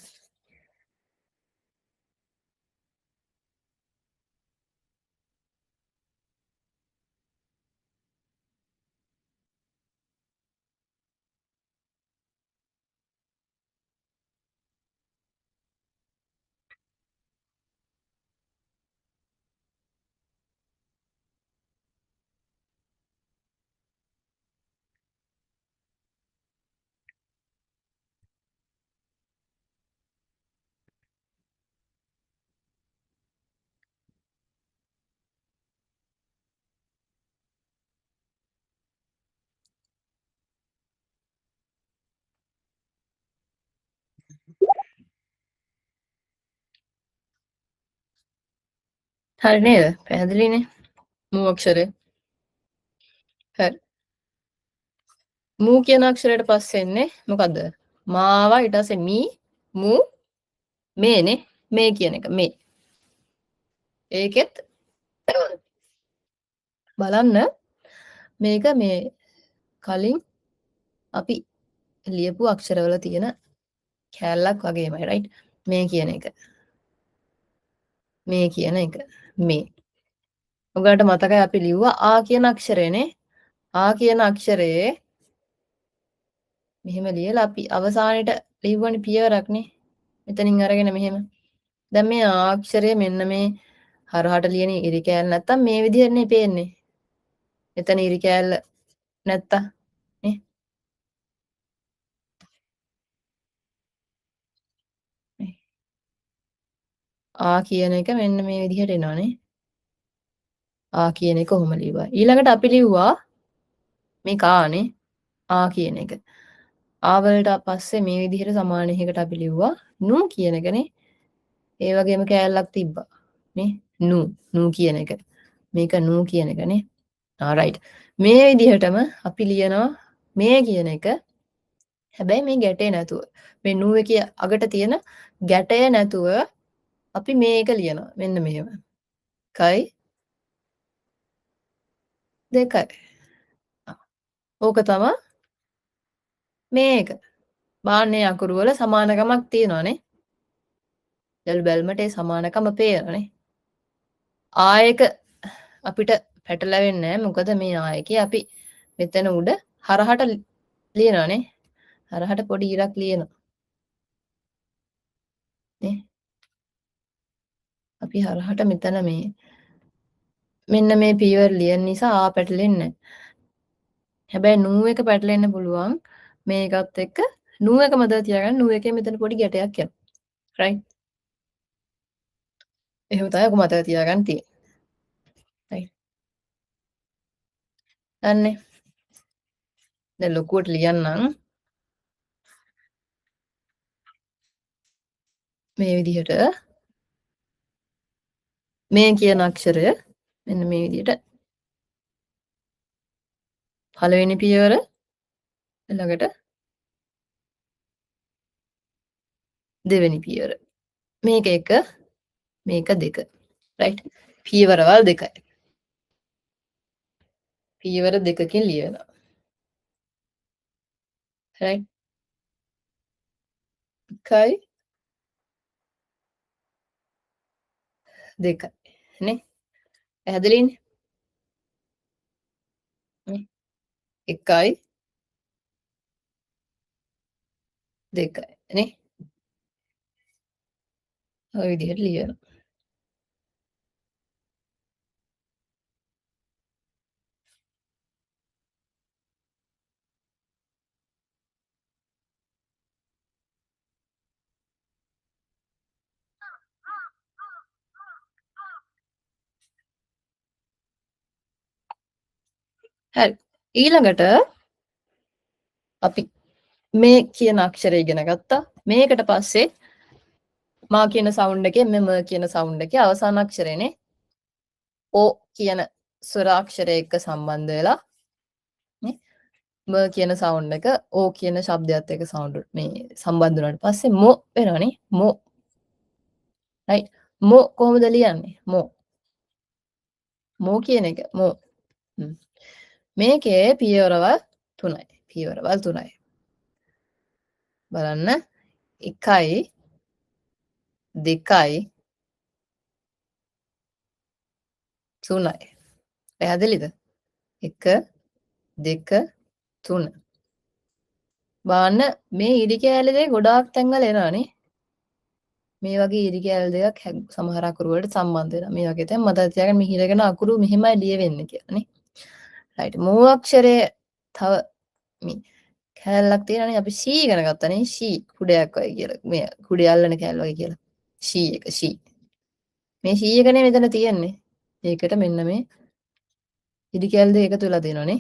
හරි නේද පැහැදිලිනේ මූ අක්ෂරය හරි මූ කියන අක්ෂරයට පස්සේ එන්නේ මොකද්ද මාවා ඊට පස්සේ මී මූ මේනේ මේ කියන එක මේ ඒකෙත් බලන්න මේක මේ කලින් අපි ලියපු අක්ෂරවල තියෙන කැලලක් වගේමයි right මේ කියන එක මේ ඔයාලට මතකයි අපි ලිව්වා ආ කියන අක්ෂරයනේ ආ කියන අක්ෂරයේ මෙහෙම ලියලා අපි අවසානයේට ලිව්වනේ පියවරක්නේ මෙතනින් අරගෙන මෙහෙම දැන් මේ ආ අක්ෂරය මෙන්න මේ හරහට ලියන ඉරි කෑල්ල නැත්තම් මේ විදිහටනේ පේන්නේ එතන ඉරි කෑල්ල නැත්තම් නේ ආ කියන එක මෙන්න මේ විදිහට එනවනේ ආ කියන එක කොහොම ලිව්වා ඊළඟට අපි ලිව්වා මේ කානේ ආ කියන එක ආ වලට පස්සේ මේ විදිහට සමාන එකකට අපි ලිව්වා නු කියන එකනේ ඒ වගේම කෑල්ලක් තිබ්බා නේ නු කියන එක මේක නු කියන එකනේ right මේ විදිහටම අපි ලියනවා මේ කියන එක හැබැයි මේ ගැටේ නැතුව මේ නු එකේ අගට තියෙන ගැටය නැතුව අපි මේක ලියනවා මෙන්න මෙහෙම 1යි 2යි ඕක තමයි මේක බාන්නේ අකුරු වල සමානකමක් තියෙනවානේ බැල්මට ඒ සමානකම පේනනේ ආයක අපිට පැටලවෙන්නේ නැහැ මොකද මේ ආයකේ අපි මෙතන උඩ හරහට ලියනවානේ හරහට පොඩි ඉරක් ලියනවා නේ අපි හරහට මෙතන මේ මෙන්න මේ පියවර ලියන නිසා ආ පැටලෙන්නේ නැහැ හැබැයි නූ එක පැටලෙන්න පුළුවන් මේකත් එක්ක නූ එක මතක තියාගන්න නූ එකේ මෙතන පොඩි ගැටයක් යනවා. right? එහෙම තමයි ඔක මතක තියාගන්න තියෙන්නේ. right? අනේ දැන් ලොකුවට ලියන්නම් මේ විදිහට මේ කියන අක්ෂරය මෙන්න මේ විදිහට පළවෙනි පියවර ළඟට දෙවෙනි පියවර මේක එක මේක දෙක right පියවරවල් දෙකයි පියවර දෙකකින් ලියනවා right එකයි දෙකයි නේ පැහැදිලිනේ නේ එකයි දෙකයි නේ ඔය විදිහට ලියනවා හරි ඊළඟට අපි මේ කියන අක්ෂරය ඉගෙන ගත්තා මේකට පස්සේ මා කියන සවුන්ඩ් එකේ මෙම කියන සවුන්ඩ් එකේ අවසාන අක්ෂරයනේ ඕ කියන ස්වරාක්ෂරය එක්ක සම්බන්ධ වෙලා නේ ම කියන සවුන්ඩ් එක ඕ කියන ශබ්දයත් එක්ක සවුන්ඩ් මේ සම්බන්ධ වුණාට පස්සේ මො වෙනවනේ මො right මො කොහොමද ලියන්නේ මො කියන එක මො මේකේ පියවරවල් 3යි බලන්න 1යි 2යි 3යි පැහැදිලිද 1 2 3 බලන්න මේ ඉරි කෑලි දෙක ගොඩාක් තැන්වල එනවානේ මේ වගේ ඉරි කෑලි දෙකක් සමහර අකුරු වලට සම්බන්ධ වෙනවා මේ වගේ තැන් මතක තියාගන්න මේ හිරගෙන අකුරු මෙහෙමයි ලියවෙන්නේ කියලා නේ right මෝ අක්ෂරයේ තව මේ කැලලක් තියෙනනේ අපි C ඉගෙන ගත්තනේ C කුඩයක් වගේ කියලා මේ කුඩය අල්ලන කැලල වගේ කියලා C එක C මේ C එකනේ මෙතන තියෙන්නේ ඒකට මෙන්න මේ ඉරි කැලි දෙක එකතු වෙලා තියෙනවානේ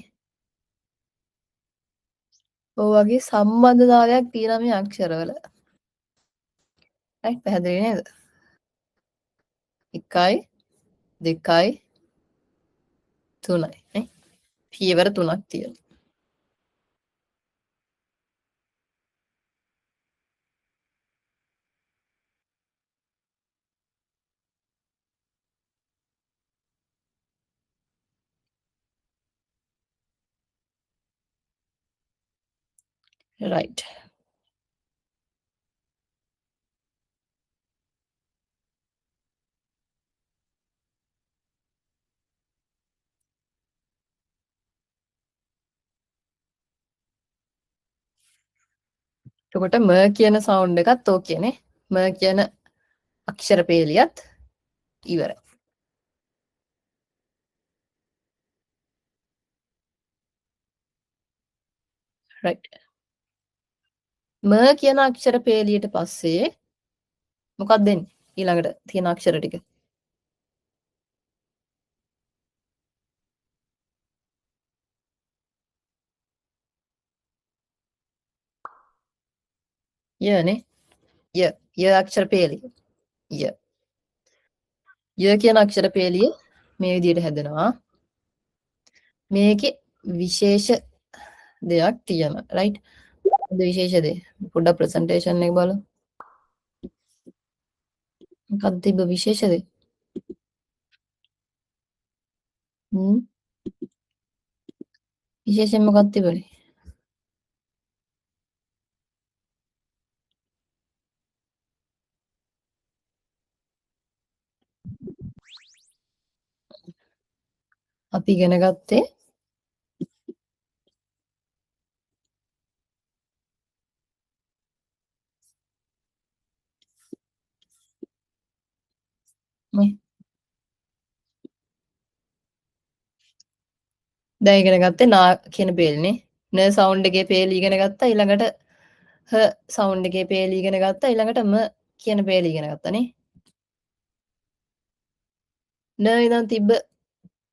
ඔය වගේ සම්බන්ධතාවයක් තියෙනවා මේ අක්ෂරවල right පැහැදිලි නේද 1යි 2යි 3යි නේ පියවර 3ක් තියෙනවා right එතකොට ම කියන සවුන්ඩ් එකත් ඕකේ නේ ම කියන අක්ෂර පේලියත් ඉවරයි right ම කියන අක්ෂර පේලියට පස්සේ මොකක්ද දෙන්නේ ඊළඟට තියෙන අක්ෂර ටික යනේ ය අක්ෂර පේලිය ය කියන අක්ෂර පේලිය මේ විදිහට හැදෙනවා මේකේ විශේෂ දෙයක් තියෙනවා right විශේෂ දේ පොඩ්ඩක් ප්‍රසන්ටේෂන් එක බලමු මොකක්ද තිබ්බ විශේෂ දේ විශේෂයෙන් මොකක්ද තිබුණේ අපි ඉගෙන ගත්තේ මේ දැන් ඉගෙන ගත්තේ නා කියන පේලිනේ න සවුන්ඩ් එකේ පේලි ඉගෙන ගත්තා ඊළඟට හ සවුන්ඩ් එකේ පේලි ඉගෙන ගත්තා. ඊළඟට ම කියන පේලි ඉගෙන ගත්තානේ. න ඉඳන් තිබ්බ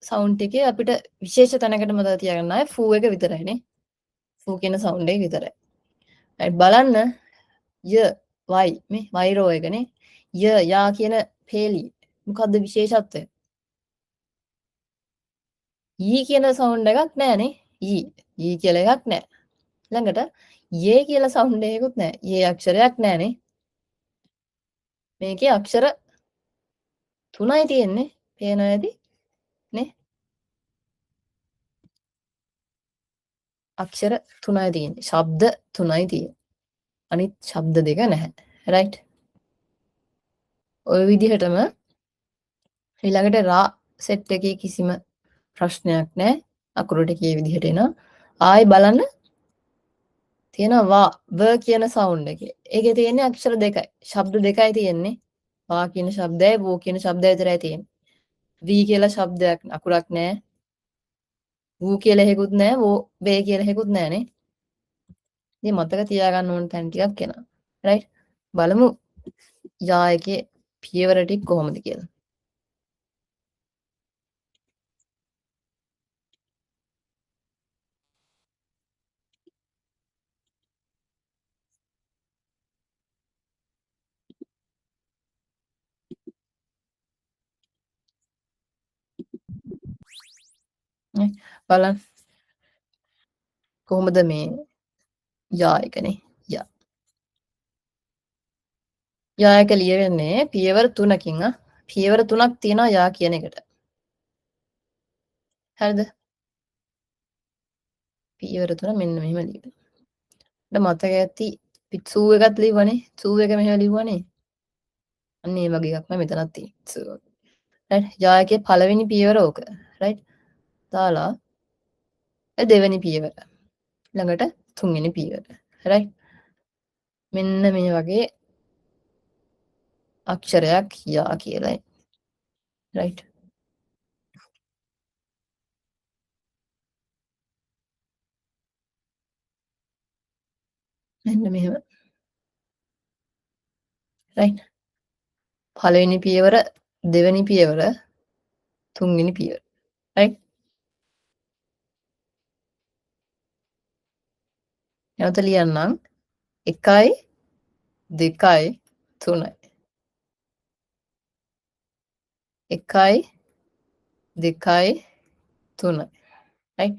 සවුන්ඩ් එකේ අපිට විශේෂ තැනකට මතක තියාගන්න ආයේ ෆූ එක විතරයිනේ. ෆූ කියන සවුන්ඩ් එක විතරයි. right බලන්න ය වයි මේ වයිරෝ එකනේ. ය යා කියන පේලි මොකද්ද විශේෂත්වය? ඊ කියන සවුන්ඩ් එකක් නැහනේ. ඊ කියලා එකක් නැහැ. ළඟට යේ කියලා සවුන්ඩ් එකකුත් නැහැ. යේ අක්ෂරයක් නැහනේ. මේකේ අක්ෂර 3යි තියෙන්නේ. පේනවා ඇති නේ? අක්ෂර 3යි තියෙන්නේ. ශබ්ද 3යි තියෙන්නේ. අනිත් ශබ්ද දෙක නැහැ. right? ඔය විදිහටම ඊළඟට රා සෙට් එකේ කිසිම ප්‍රශ්නයක් නැහැ. අකුරු ටිකේ විදිහට එනවා. ආයි බලන්න තියෙනවා ව කියන සවුන්ඩ් එකේ. ඒකේ තියෙන්නේ අක්ෂර දෙකයි. ශබ්ද දෙකයි තියෙන්නේ. වා කියන ශබ්දයයි වෝ කියන ශබ්දය විතරයි තියෙන්නේ. වී කියලා ශබ්දයක් අකුරක් නැහැ. වූ කියලා එකකුත් නැහැ. වේ කියලා එකකුත් නැහනේ. ඉතින් මතක තියාගන්න ඕන තැන් ටිකක් එනවා. right? බලමු යා එකේ පියවර ටික කොහොමද කියලා. බලන්න කොහොමද මේ යා එකනේ යා. යා එක ලියවෙන්නේ පියවර 3කින් පියවර 3ක් තියෙනවා යා කියන එකට. හරිද? පියවර 3 මෙන්න මෙහෙම ලියනවා. ඊට මතක ඇති පිට්සූ එකත් ලිව්වනේ. සූ එක මෙහෙම ලිව්වනේ. අන්න ඒ වගේ එකක් මම මෙතනත් තියෙනවා. right? යා එකේ පළවෙනි පියවර ඕක. right? දාලා දෙවෙනි පියවර. ළඟට තුන්වෙනි පියවර. right? මෙන්න මේ වගේ අක්ෂරයක් යා කියලා. right? මෙන්න මෙහෙම. right? පළවෙනි පියවර, දෙවෙනි පියවර, තුන්වෙනි පියවර. right? නැවත ලියන්නම් 1යි 2යි 3යි. 1යි 2යි 3යි. right?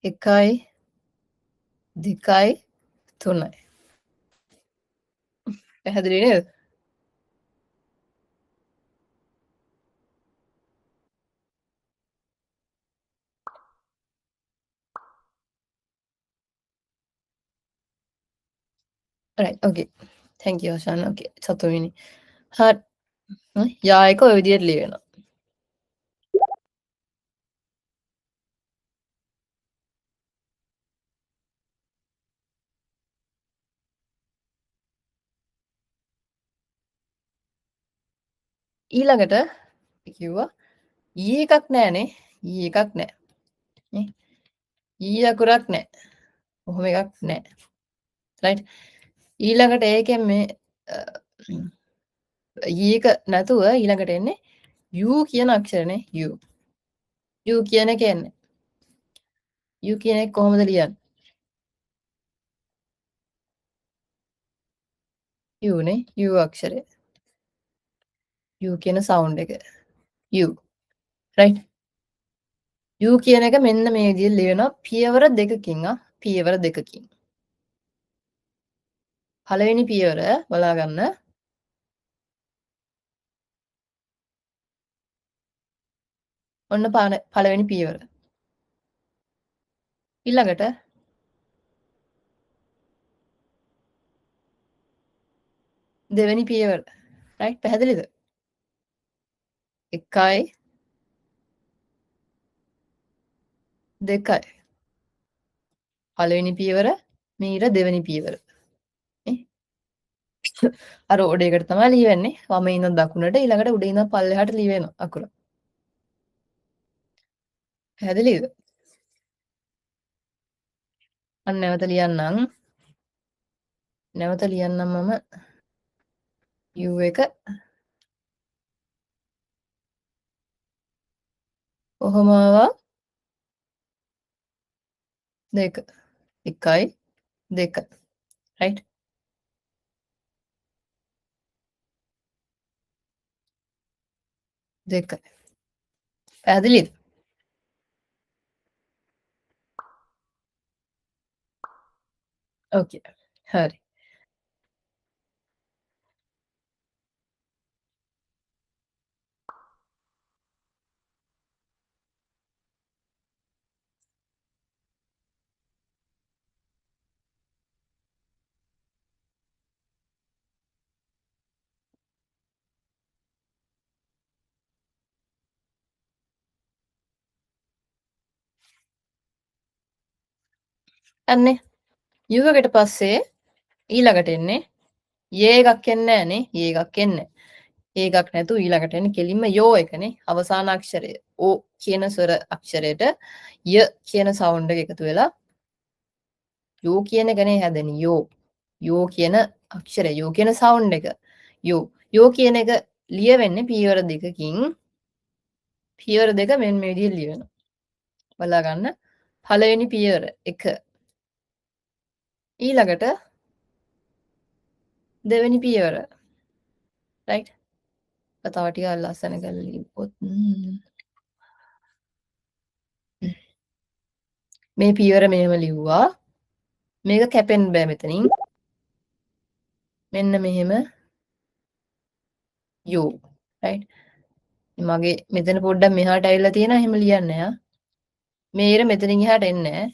එකයි 2යි 3යි. පැහැදිලි නේද? right okay thank you Ashan okay සතුටුයි. හරි යා එක ඔය විදිහට ලියවෙනවා. ඊළඟට කිව්වා ඊ එකක් නැහනේ. ඊ එකක් නැහැ. නේ? ඊ අකුරක් නැහැ. කොහොම එකක් නැහැ. right? ඊළඟට ඒකෙන් මේ ඊ එක නැතුව ඊළඟට එන්නේ U කියන අක්ෂරනේ U. U කියන එක එන්නේ. U කියන එක කොහොමද ලියන්නේ? U නේ U අක්ෂරය. U කියන සවුන්ඩ් එක. U. right? U කියන එක මෙන්න මේ විදිහට ලියනවා පියවර දෙකකින් පියවර දෙකකින්. පළවෙනි පියවර බලා ගන්න. ඔන්න පළවෙනි පියවර. ඊළඟට දෙවෙනි පියවර. right? පැහැදිලිද? 1යි 2යි. පළවෙනි පියවර මීට දෙවෙනි පියවර. අර ඔඩේකට තමයි ලියවෙන්නේ. වම ඉඳන් දකුණට ඊළඟට උඩ ඉඳන් පල්ලෙහාට ලියවෙනවා අකුර. පැහැදිලිද? අන්න නැවත ලියන්නම්. නැවත ලියන්නම් මම u එක කොහොම ආවා 2 1යි 2 right 2 පැහැදිලිද? ඕකේ හරි. අන්නේ u එකට පස්සේ ඊළඟට එන්නේ ය එකක් එන්නේ නැහනේ. ය එකක් එන්නේ. ඒ එකක් නැතුව ඊළඟට එන්නේ කෙලින්ම යෝ එකනේ. අවසාන අක්ෂරය ඕ කියන ස්වර අක්ෂරයට ය කියන සවුන්ඩ් එක එකතු වෙලා යෝ කියන එකනේ හැදෙන්නේ. යෝ කියන අක්ෂරය යෝ කියන සවුන්ඩ් එක යෝ කියන එක ලියවෙන්නේ පියවර දෙකකින්. පියවර දෙක මෙන්න මේ විදිහට ලියවෙනවා. බලා ගන්න. පළවෙනි පියවර 1 ඊළඟට දෙවෙනි පියවර right තව ටිකක් ලස්සන කරලා ලියපොත් මේ පියවර මෙහෙම ලිව්වා. මේක කැපෙන්න බෑ මෙතනින්. මෙන්න මෙහෙම යෝ right මගේ මෙතන පොඩ්ඩක් මෙහාට ඇවිල්ලා තියෙනවා. එහෙම ලියන්නේ ආ. මේ ඉර මෙතනින් එහාට එන්නේ නැහැ.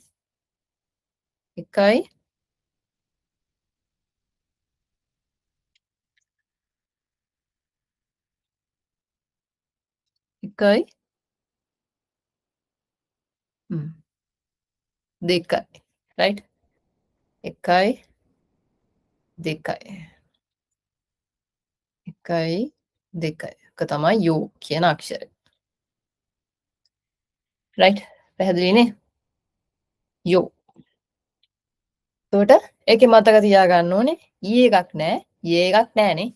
1යි 2යි 2යි right 1යි 2යි 1යි 2යි ඔක තමයි යෝ කියන අක්ෂරය right පැහැදිලිනේ යෝ එතකොට ඒකේ මතක තියාගන්න ඕනේ ඊ එකක් නැහැ ඊ එකක් නැහනේ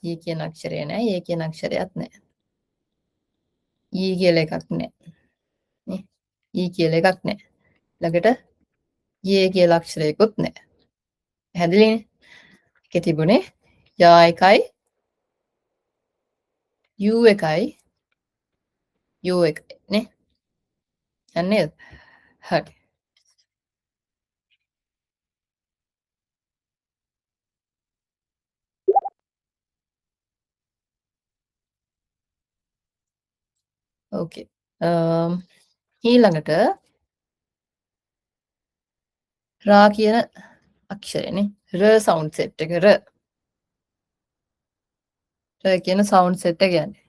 ඊ කියන අක්ෂරය නැහැ ඊ කියන අක්ෂරයක් නැහැ ඊ කියලා එකක් නැහැ නේ ඊ කියලා එකක් නැහැ ළඟට ඊ කියලා අක්ෂරයකුත් නැහැ පැහැදිලිනේ ඒකේ තිබුණේ යා එකයි u එකයි u එකයි නේ යන්නේ හරි ඕකේ ඊළඟට රා කියන අක්ෂරයනේ ර සවුන්ඩ් සෙට් එක ර කියන සවුන්ඩ් සෙට් එක යන්නේ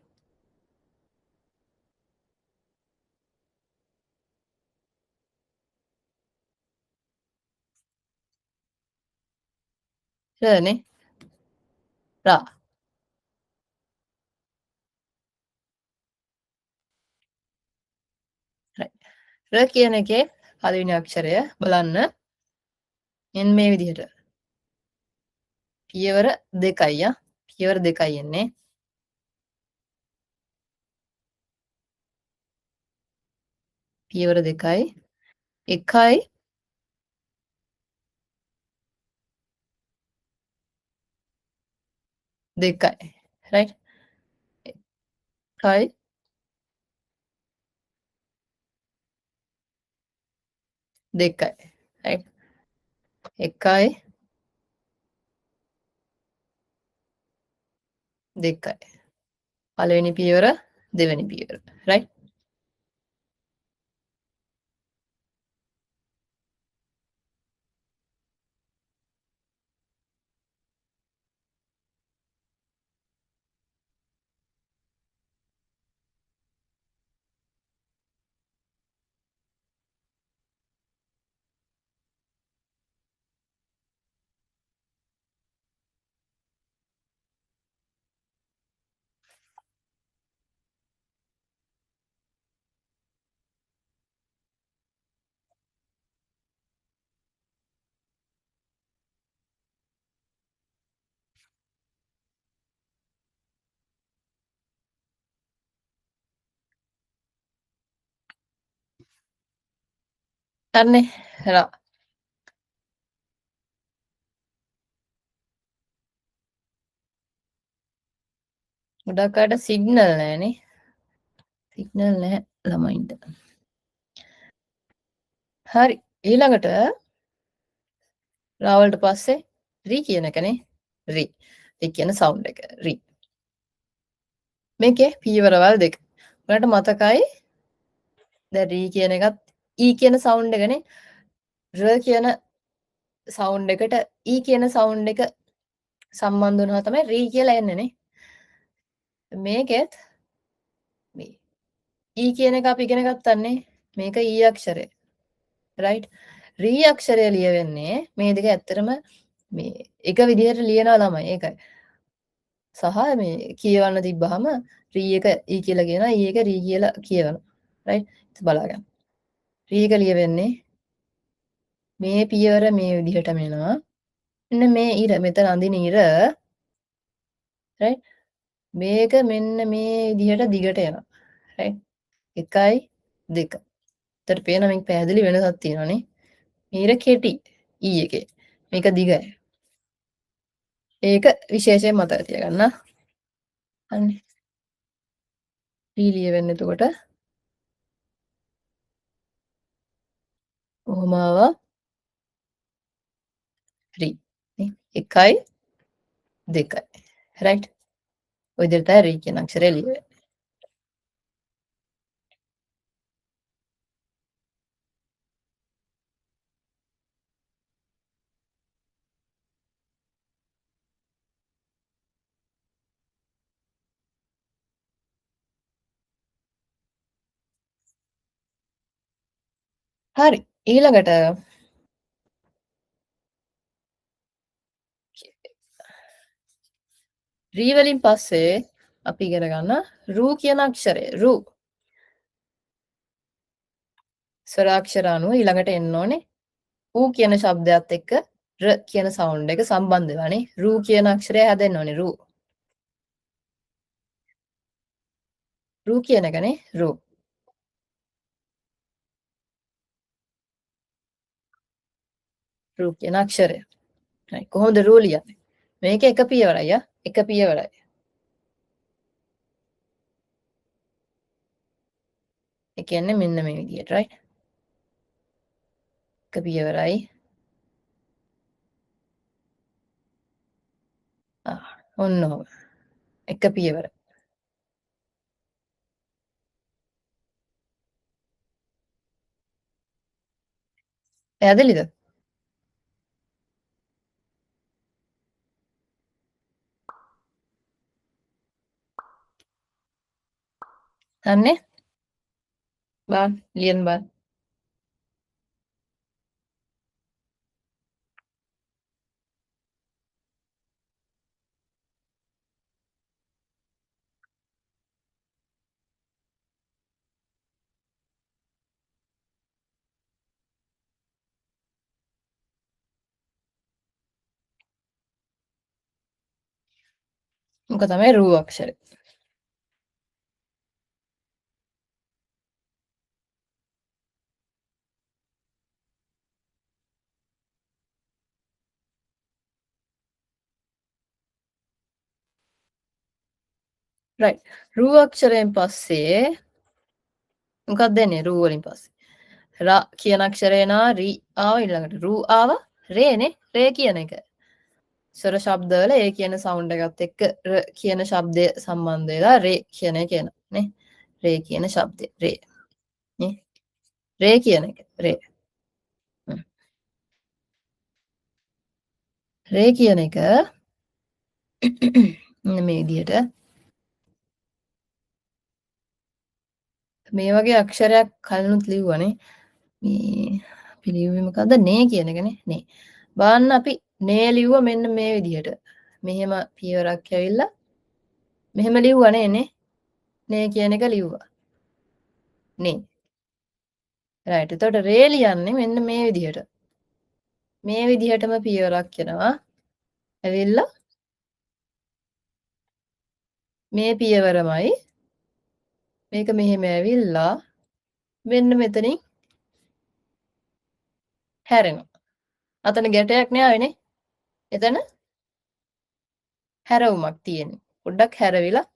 රනේ රා ර කියන එකේ පළවෙනි අක්ෂරය බලන්න මෙන්න මේ විදිහට පියවර දෙකයි පියවර දෙකයි එන්නේ පියවර දෙකයි 1යි 2යි right 1යි 2යි right 1යි 2යි පළවෙනි පියවර දෙවෙනි පියවර right හරිනේ. රා. ගොඩක් අයට සිග්නල් නැහැනේ. සිග්නල් නැහැ ළමයින්ට. හරි. ඊළඟට රා වලට පස්සේ රී කියන එකනේ. රී. ඒ කියන සවුන්ඩ් එක. රී. මේකේ පීවරවල් දෙක. ඔයාලට මතකයි දැන් රී කියන එකත් ඊ කියන සවුන්ඩ් එකනේ. ර කියන සවුන්ඩ් එකට ඊ කියන සවුන්ඩ් එක සම්බන්ධ වුණා තමයි රී කියලා එන්නේ නේ. මේකෙත් මේ ඊ කියන එක අපි ඉගෙන ගත්තන්නේ මේක ඊ අක්ෂරය. රයිට්. රී අක්ෂරය ලියවෙන්නේ මේ දෙක ඇත්තටම මේ එක විදිහට ලියනවා ළමයි. ඒකයි. සහ මේ කියවන්න තිබ්බහම රී එක ඊ කියලා කියනවා ඊ එක රී කියලා කියවනවා. රයිට්. බලාගන්න. රී එක ලියවෙන්නේ මේ පියවර මේ විදිහටම එනවා. මෙන්න මේ ඉර මෙතන අඳින ඉර රයිට්. මේක මෙන්න මේ විදිහට දිගට යනවා. රයිට්. 1යි 2. එතකොට පේනවා මේක පැහැදිලි වෙනසක් තියෙනවානේ. මේ ඉර කෙටි ඊ එකේ. මේක දිගයි. ඒක විශේෂයෙන් මතක තියාගන්න. අනේ. රී ලියවෙන්නේ එතකොට කොහොම ආවා රී. නේ 1යි 2යි. රයිට්. ඔය විදිහට තමයි රී කියන අක්ෂරය ලියවෙන්නේ. හරි. ඊළඟට රී වලින් පස්සේ අපි ඉගෙන ගන්න රූ කියන අක්ෂරය. රූ. ස්වරාක්ෂර අනුව ඊළඟට එන්න ඕනේ ඌ කියන ශබ්දයත් එක්ක ර කියන සවුන්ඩ් එක සම්බන්ධ වෙනවානේ. රූ කියන අක්ෂරය හැදෙන්න ඕනේ රූ. රූ කියන එකනේ රූ. රූ කියන අක්ෂරය. හරි. කොහොමද රූ ලියන්නේ? මේක එක පියවරයි යා. එක පියවරයි. ඒ කියන්නේ මෙන්න මේ විදිහට right. එක පියවරයි. ඔන්න ඔහොම. එක පියවර. පැහැදිලිද? හරිනේ? බලන්න ලියන්න බලන්න. මොක තමයි රූ අක්ෂරය. right. රූ අක්ෂරයෙන් පස්සේ මොකක්ද එන්නේ රූ වලින් පස්සේ? රා කියන අක්ෂරය නා රී ආව ඊළඟට රූ ආව රේනේ රේ කියන එක. ස්වර ශබ්දවල ඒ කියන සවුන්ඩ් එකත් එක්ක ර කියන ශබ්දය සම්බන්ධ වෙලා රේ කියන එක එනවා නේ. රේ කියන ශබ්දය රේ. නේ. රේ කියන එක රේ. රේ කියන එක මේ විදිහට මේ වගේ අක්ෂරයක් කලිනුත් ලිව්වනේ. මේ අපි ලිව්වේ මොකද්ද? නේ කියන එකනේ. නේ. බලන්න අපි නේ ලිව්ව මෙන්න මේ විදිහට. මෙහෙම පියවරක් ඇවිල්ලා මෙහෙම ලිව්වනේ නේ. නේ කියන එක ලිව්වා. නේ. රයිට්. එතකොට රේ ලියන්නේ මෙන්න මේ විදිහට. මේ විදිහටම පියවරක් යනවා. ඇවිල්ලා මේ පියවරමයි මේක මෙහෙම ඇවිල්ලා මෙන්න මෙතනින් හැරෙනවා. අතන ගැටයක් නෑනේ. එතන හැරවුමක් තියෙන්නේ. පොඩ්ඩක් හැරවිලා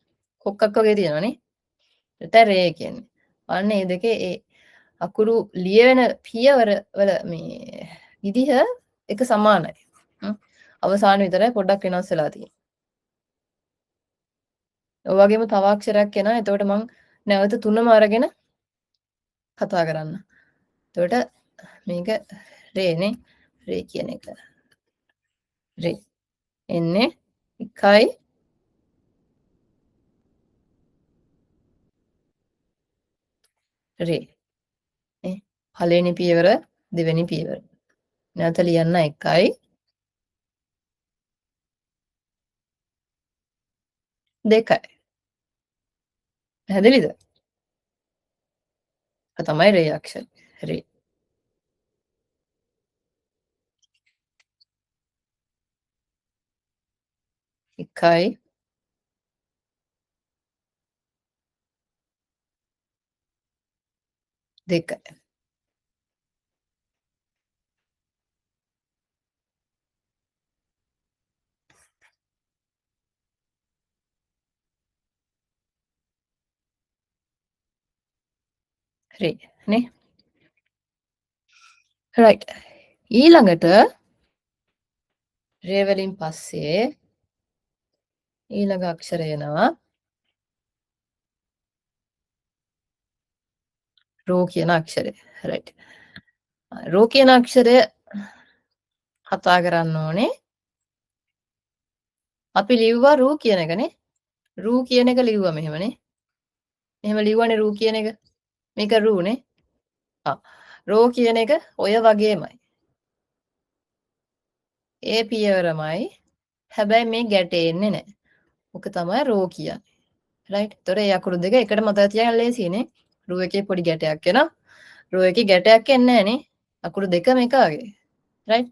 කොක්කක් වගේ තියෙනවානේ. එතන රේ කියන්නේ. අන්න මේ දෙකේ ඒ අකුරු ලියවෙන පියවර වල මේ විදිහ එක සමානයි. අවසාන විතරයි පොඩ්ඩක් වෙනස් වෙලා තියෙන්නේ. ඔය වගේම තව අක්ෂරයක් එනවා. එතකොට මම නැවත තුනම අරගෙන කතා කරන්න. එතකොට මේක රේනේ. රේ කියන එක. රේ. එන්නේ 1යි රේ. පළවෙනි පියවර දෙවෙනි පියවර. නැවත ලියන්න 1යි 2යි. පැහැදිලිද? තමයි රේ අක්ෂරය. රේ. එකයි දෙකයි. රේ නේ. right. ඊළඟට රේ වලින් පස්සේ ඊළඟ අක්ෂරය එනවා රෝ කියන අක්ෂරය. right. රෝ කියන අක්ෂරය කතා කරන්න ඕනේ. අපි ලිව්වා රූ කියන එකනේ. රූ කියන එක ලිව්වා මෙහෙමනේ. මෙහෙම ලිව්වනේ රූ කියන එක. මේක රූනේ. රෝ කියන එක ඔය වගේමයි. ඒ පියවරමයි. හැබැයි මේ ගැටේ එන්නේ නැහැ. ඔක තමයි රෝ කියන්නේ. right. ඒතොර ඒ අකුරු දෙක එකට මතක තියාගන්න ලේසියිනේ. රෝ එකේ පොඩි ගැටයක් එනවා. රෝ එකේ ගැටයක් එන්නේ නැහනේ. අකුරු දෙකම එක වගේ. right.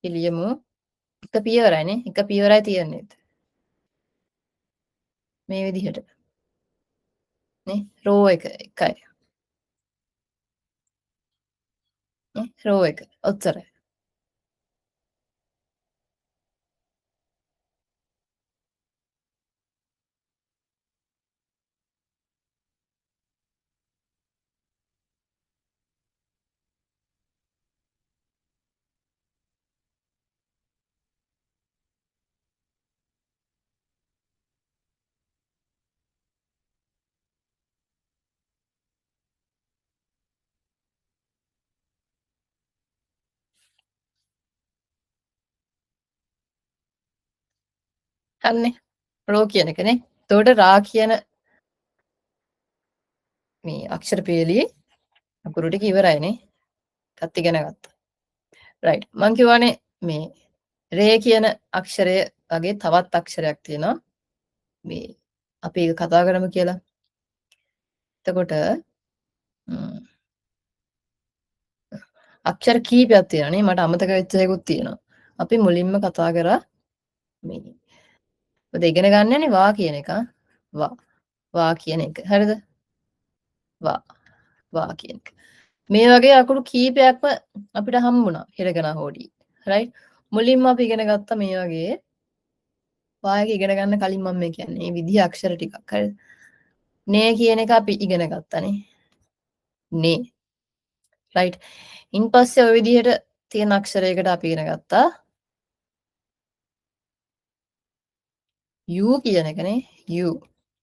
පිළියමු එක පියවරයිනේ. එක පියවරයි තියන්නේ. මේ විදිහට. නේ රෝ එක එකයි. නේ රෝ එක. ඔච්චරයි. හරිනේ. රෝ කියන එකනේ. එතකොට රා කියන මේ අක්ෂර පේළියේ අකුරු ටික ඉවරයිනේ. එකත් ඉගෙන ගත්තා. right. මං කියවනේ මේ රේ කියන අක්ෂරය වගේ තවත් අක්ෂරයක් තියෙනවා. මේ අපි ඒක කතා කරමු කියලා. එතකොට අක්ෂර කීපයක් තියෙනවානේ. මට අමතක වෙච්ච එකකුත් තියෙනවා. අපි මුලින්ම කතා කරා මේ ඔද ඉගෙන ගන්නනේ වා කියන එක. වා කියන එක. හරිද? වා කියන එක. මේ වගේ අකුරු කීපයක්ම අපිට හම්බුණා හිරගෙන හොඩි. right. මුලින්ම අපි ඉගෙන ගත්ත මේ වගේ වා එක ඉගෙන ගන්න කලින් මම මේ කියන්නේ මේ විදිහ අක්ෂර ටිකක්. හරිද? නේ කියන එක අපි ඉගෙන ගත්තානේ. නේ. right. ඉන්පස්සේ ඔය විදිහට තියෙන අක්ෂරයකට අපි ඉගෙන ගත්තා U කියන එකනේ.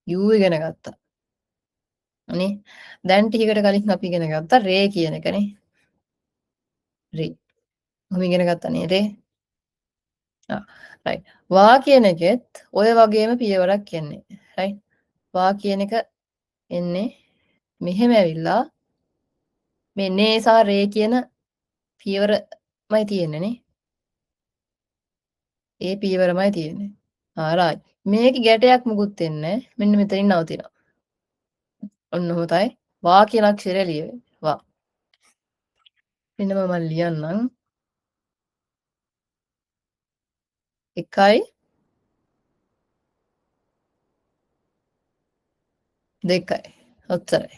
U ඉගෙන ගත්තා. නේ. දැන් ටිකකට කලින් අපි ඉගෙන ගත්තා රේ කියන එකනේ. රේ. මම ඉගෙන ගත්තානේ රේ. right. වා කියන එකෙත් ඔය වගේම පියවරක් එන්නේ. right. වා කියන එක එන්නේ මෙහෙම ඇවිල්ලා මේ නේ සහ රේ කියන පියවරමයි තියෙන්නේ නේ. ඒ පියවරමයි තියෙන්නේ. right. මේක ගැටයක් මුකුත් වෙන්නේ මෙන්න මෙතනින් නවතිනවා. ඔන්න ඔහොම තමයි වා කියන අක්ෂරය ලියවෙන්නේ. වා. මෙන්න මම ලියන්නම්. 1යි 2යි. ඔච්චරයි.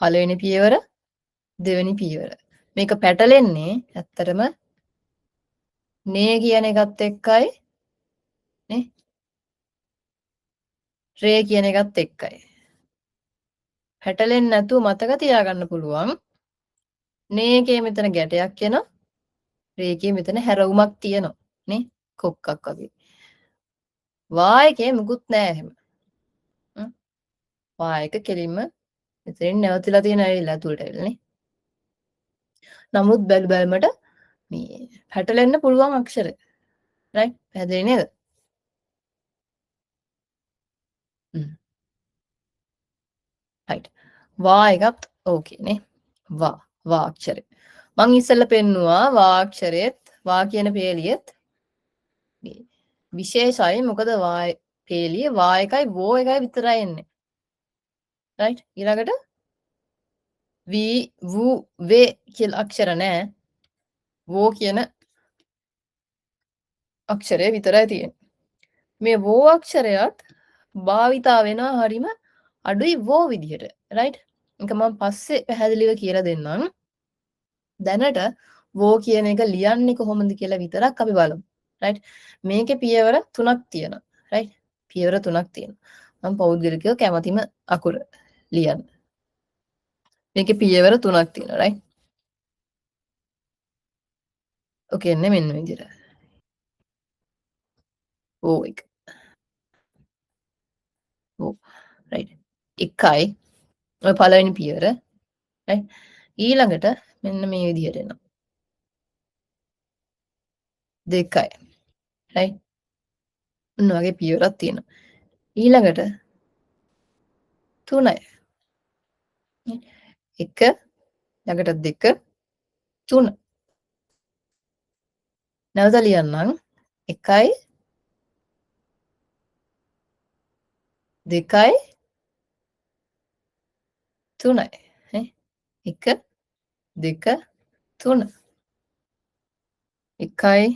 පළවෙනි පියවර දෙවෙනි පියවර. මේක පැටලෙන්නේ ඇත්තටම නේ කියන එකත් එක්කයි නේ රේ කියන එකත් එක්කයි. පැටලෙන්නේ නැතුව මතක තියාගන්න පුළුවන්. නේකේ මෙතන ගැටයක් එනවා. රේකේ මෙතන හැරවුමක් තියෙනවා. නේ කොක්කක් වගේ. වායකේ මුකුත් නෑ එහෙම. වායක කෙලින්ම මෙතනින් නැවතිලා තියෙන ඇවිල්ලා ඇතුළට ඇවිල්ලා නේ. නමුත් බැලුමට මේ පැටලෙන්න පුළුවන් අක්ෂරය. රයිට්? පැහැදිලි නේද? රයිට්. වා එකත් ඕකේ නේ. වා අක්ෂරය. මං ඉස්සෙල්ලා පෙන්නුවා වා අක්ෂරෙත් වා කියන පේලියෙත් විශේෂයි. මොකද වා පේලිය වා එකයි වෝ එකයි විතරයි එන්නේ. රයිට්? ඊළඟට වී වූ වේ කියලා අක්ෂර නැහැ. වෝ කියන අක්ෂරය විතරයි තියෙන්නේ. මේ වෝ අක්ෂරයත් භාවිතා වෙනවා හරිම අඩුයි වෝ විදිහට. රයිට්? ඒක මම පස්සේ පැහැදිලිව කියලා දෙන්නම්. දැනට වෝ කියන එක ලියන්නේ කොහොමද කියලා විතරක් අපි බලමු. රයිට්? මේකේ පියවර 3ක් තියෙනවා. රයිට්? පියවර 3ක් තියෙනවා. මම පෞද්ගලිකව කැමතිම අකුර ලියන්න. මේකේ පියවර 3ක් තියෙනවා. රයිට්? ඔකේ එන්නේ මෙන්න මේ විදිහට. වෝ එක. වෝ. රයිට්. එකයි ඔය පළවෙනි පියවර. රයිට්? ඊළඟට මෙන්න මේ විදිහට එනවා. දෙකයි. රයිට්? ඔන්න වගේ පියවරක් තියෙනවා. ඊළඟට 3යි. එක ළඟට 2 3. නැවත ලියන්නම්. 1යි 2යි 3යි. නේ? 1 2 3. 1යි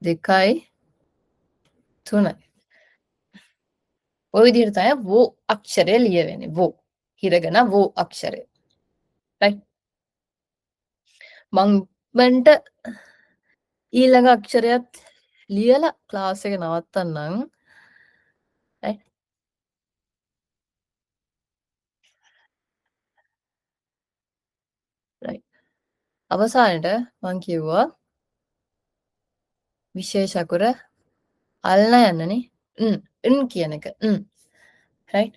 2යි 3යි. ඔය විදිහට තමයි වෝ අක්ෂරය ලියවෙන්නේ. වෝ. හිරගෙන වෝ අක්ෂරය. රයිට්? මං බන්ට ඊළඟ අක්ෂරයත් ලියලා ක්ලාස් එක නවත්තන්නම්. රයිට්? රයිට්. අවසානයේ මං කිව්වා විශේෂ අකුර අල්ලා යන්නනේ. න් කියන එක. රයිට්?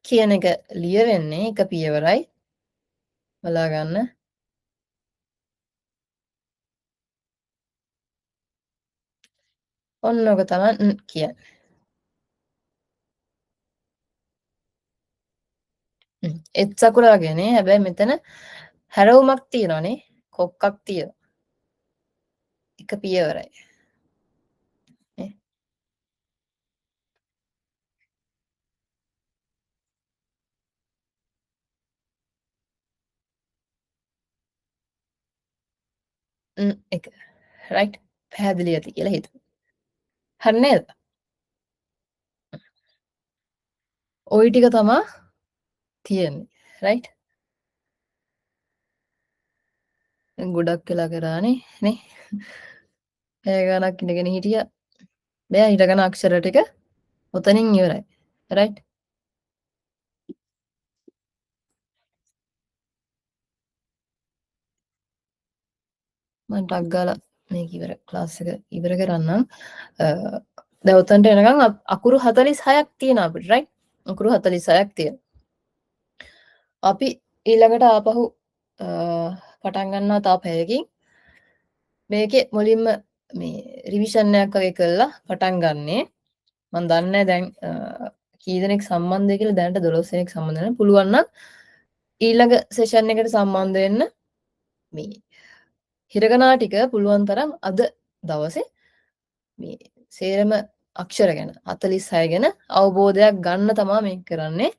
කියන එක ලියවෙන්නේ එක පියවරයි. බලා ගන්න. ඔන්න ඔක තමයි කියන්නේ. එත් අකුර වගේනේ. හැබැයි මෙතන හැරවුමක් තියෙනවානේ. කොක්කක් තියෙනවා. එක පියවරයි. එක. රයිට්? පැහැදිලි ඇති කියලා හිතමු. හරි නේද? ওই ටික තමයි තියෙන්නේ. රයිට්? ගොඩක් වෙලා කරානේ නේ. පැය ගණක් ඉඳගෙන හිටියා. බෑ හිටගෙන අක්ෂර ටික ඔතනින් ඉවරයි. රයිට්? මම ටක් ගාලා මේක ඉවර ක්ලාස් එක ඉවර කරන්නම්. දැන් උතන්ට එනකන් අකුරු 46ක් තියෙනවා අපිට. රයිට්? අකුරු 46ක් තියෙනවා. අපි ඊළඟට ආපහු පටන් ගන්නවා තව පැයකින්. මේකේ මුලින්ම මේ රිවිෂන් එකක් වගේ කරලා පටන් ගන්නේ. මම දන්නේ දැන් කී දෙනෙක් සම්බන්ධයි කියලා දැනට 12 දෙනෙක් සම්බන්ධ වෙනවා. පුළුවන් නම් ඊළඟ සෙෂන් එකට සම්බන්ධ වෙන්න මේ හිරගනා ටික පුළුවන් තරම් අද දවසේ මේ සේරම අක්ෂර ගැන 46 ගැන අවබෝධයක් ගන්න තමයි මේක කරන්නේ.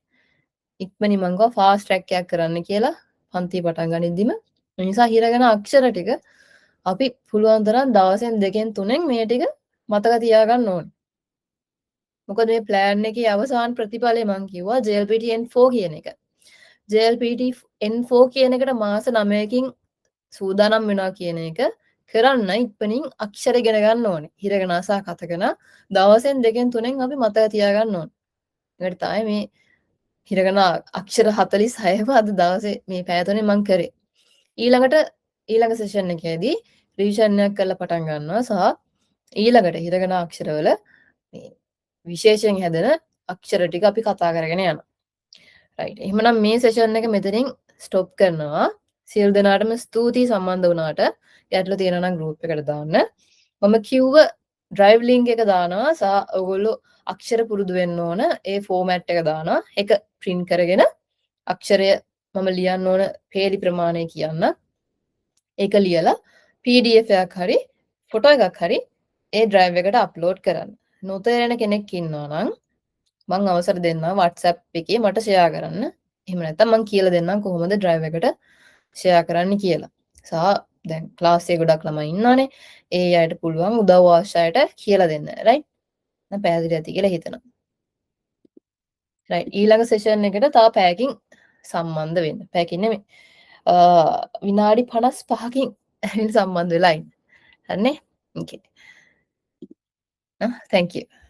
ඉක්මනින් මම ගා ෆාස්ට් ට්‍රැක් එකක් කරන්න කියලා පන්ති පටන් ගනිද්දිම ඒ නිසා හිරගෙන අක්ෂර ටික අපි පුළුවන් තරම් දවසෙන් දෙකෙන් තුනෙන් මේ ටික මතක තියාගන්න ඕනේ. මොකද මේ ප්ලෑන් එකේ අවසාන ප්‍රතිඵලය මම කිව්වා JLPTN4 කියන එක. JLPT N4 කියන එකට මාස 9කින් සූදානම් වෙනවා කියන එක කරන්න ඉක්මනින් අක්ෂර ඉගෙන ගන්න ඕනේ. හිරගෙන සහ කතකන දවසෙන් 2කින් 3කින් අපි මතක තියාගන්න ඕනේ. ඒකට තමයි මේ හිරගෙන අක්ෂර 46ම අද දවසේ මේ පැය තුනේ මම කරේ. ඊළඟ සෙෂන් එකේදී රිවිෂන් එකක් කරලා පටන් ගන්නවා සහ ඊළඟට හිරගෙන අක්ෂරවල මේ විශේෂයෙන් හැදෙන අක්ෂර ටික අපි කතා කරගෙන යනවා. රයිට්. එහෙනම් මේ සෙෂන් එක මෙතනින් ස්ටොප් කරනවා. සියලු දෙනාටම ස්තුතියි සම්බන්ධ වුණාට. ගැටලු තියෙනවා නම් group එකට දාන්න. මම කිව්ව drive link එක දානවා සහ ඔයගොල්ලෝ අක්ෂර පුරුදු වෙන්න ඕන. ඒ format එක දානවා. ඒක print කරගෙන අක්ෂරය මම ලියන්න ඕන පේලි ප්‍රමාණය කියන්න. ඒක ලියලා PDF එකක් හරි ෆොටෝ එකක් හරි ඒ drive එකට upload කරන්න. නොතේරෙන කෙනෙක් ඉන්නවා නම් මං අවසර දෙන්නම් WhatsApp එකේ මට share කරන්න. එහෙම නැත්නම් මං කියලා දෙන්නම් කොහොමද drive එකට share කරන්න කියලා. සහ දැන් ක්ලාස් එකේ ගොඩක් ළමයි ඉන්නවනේ. ඒ අයට පුළුවන් උදව් අවශ්‍ය අයට කියලා දෙන්න. right? දැන් පැහැදිලි ඇති කියලා හිතනවා. right. ඊළඟ session එකට තව පැයකින් සම්බන්ධ වෙන්න. පැයකින් නෙමෙයි. විනාඩි 55කින් සම්බන්ධ වෙලා ඉන්න. හරිනේ? okay. Thank you.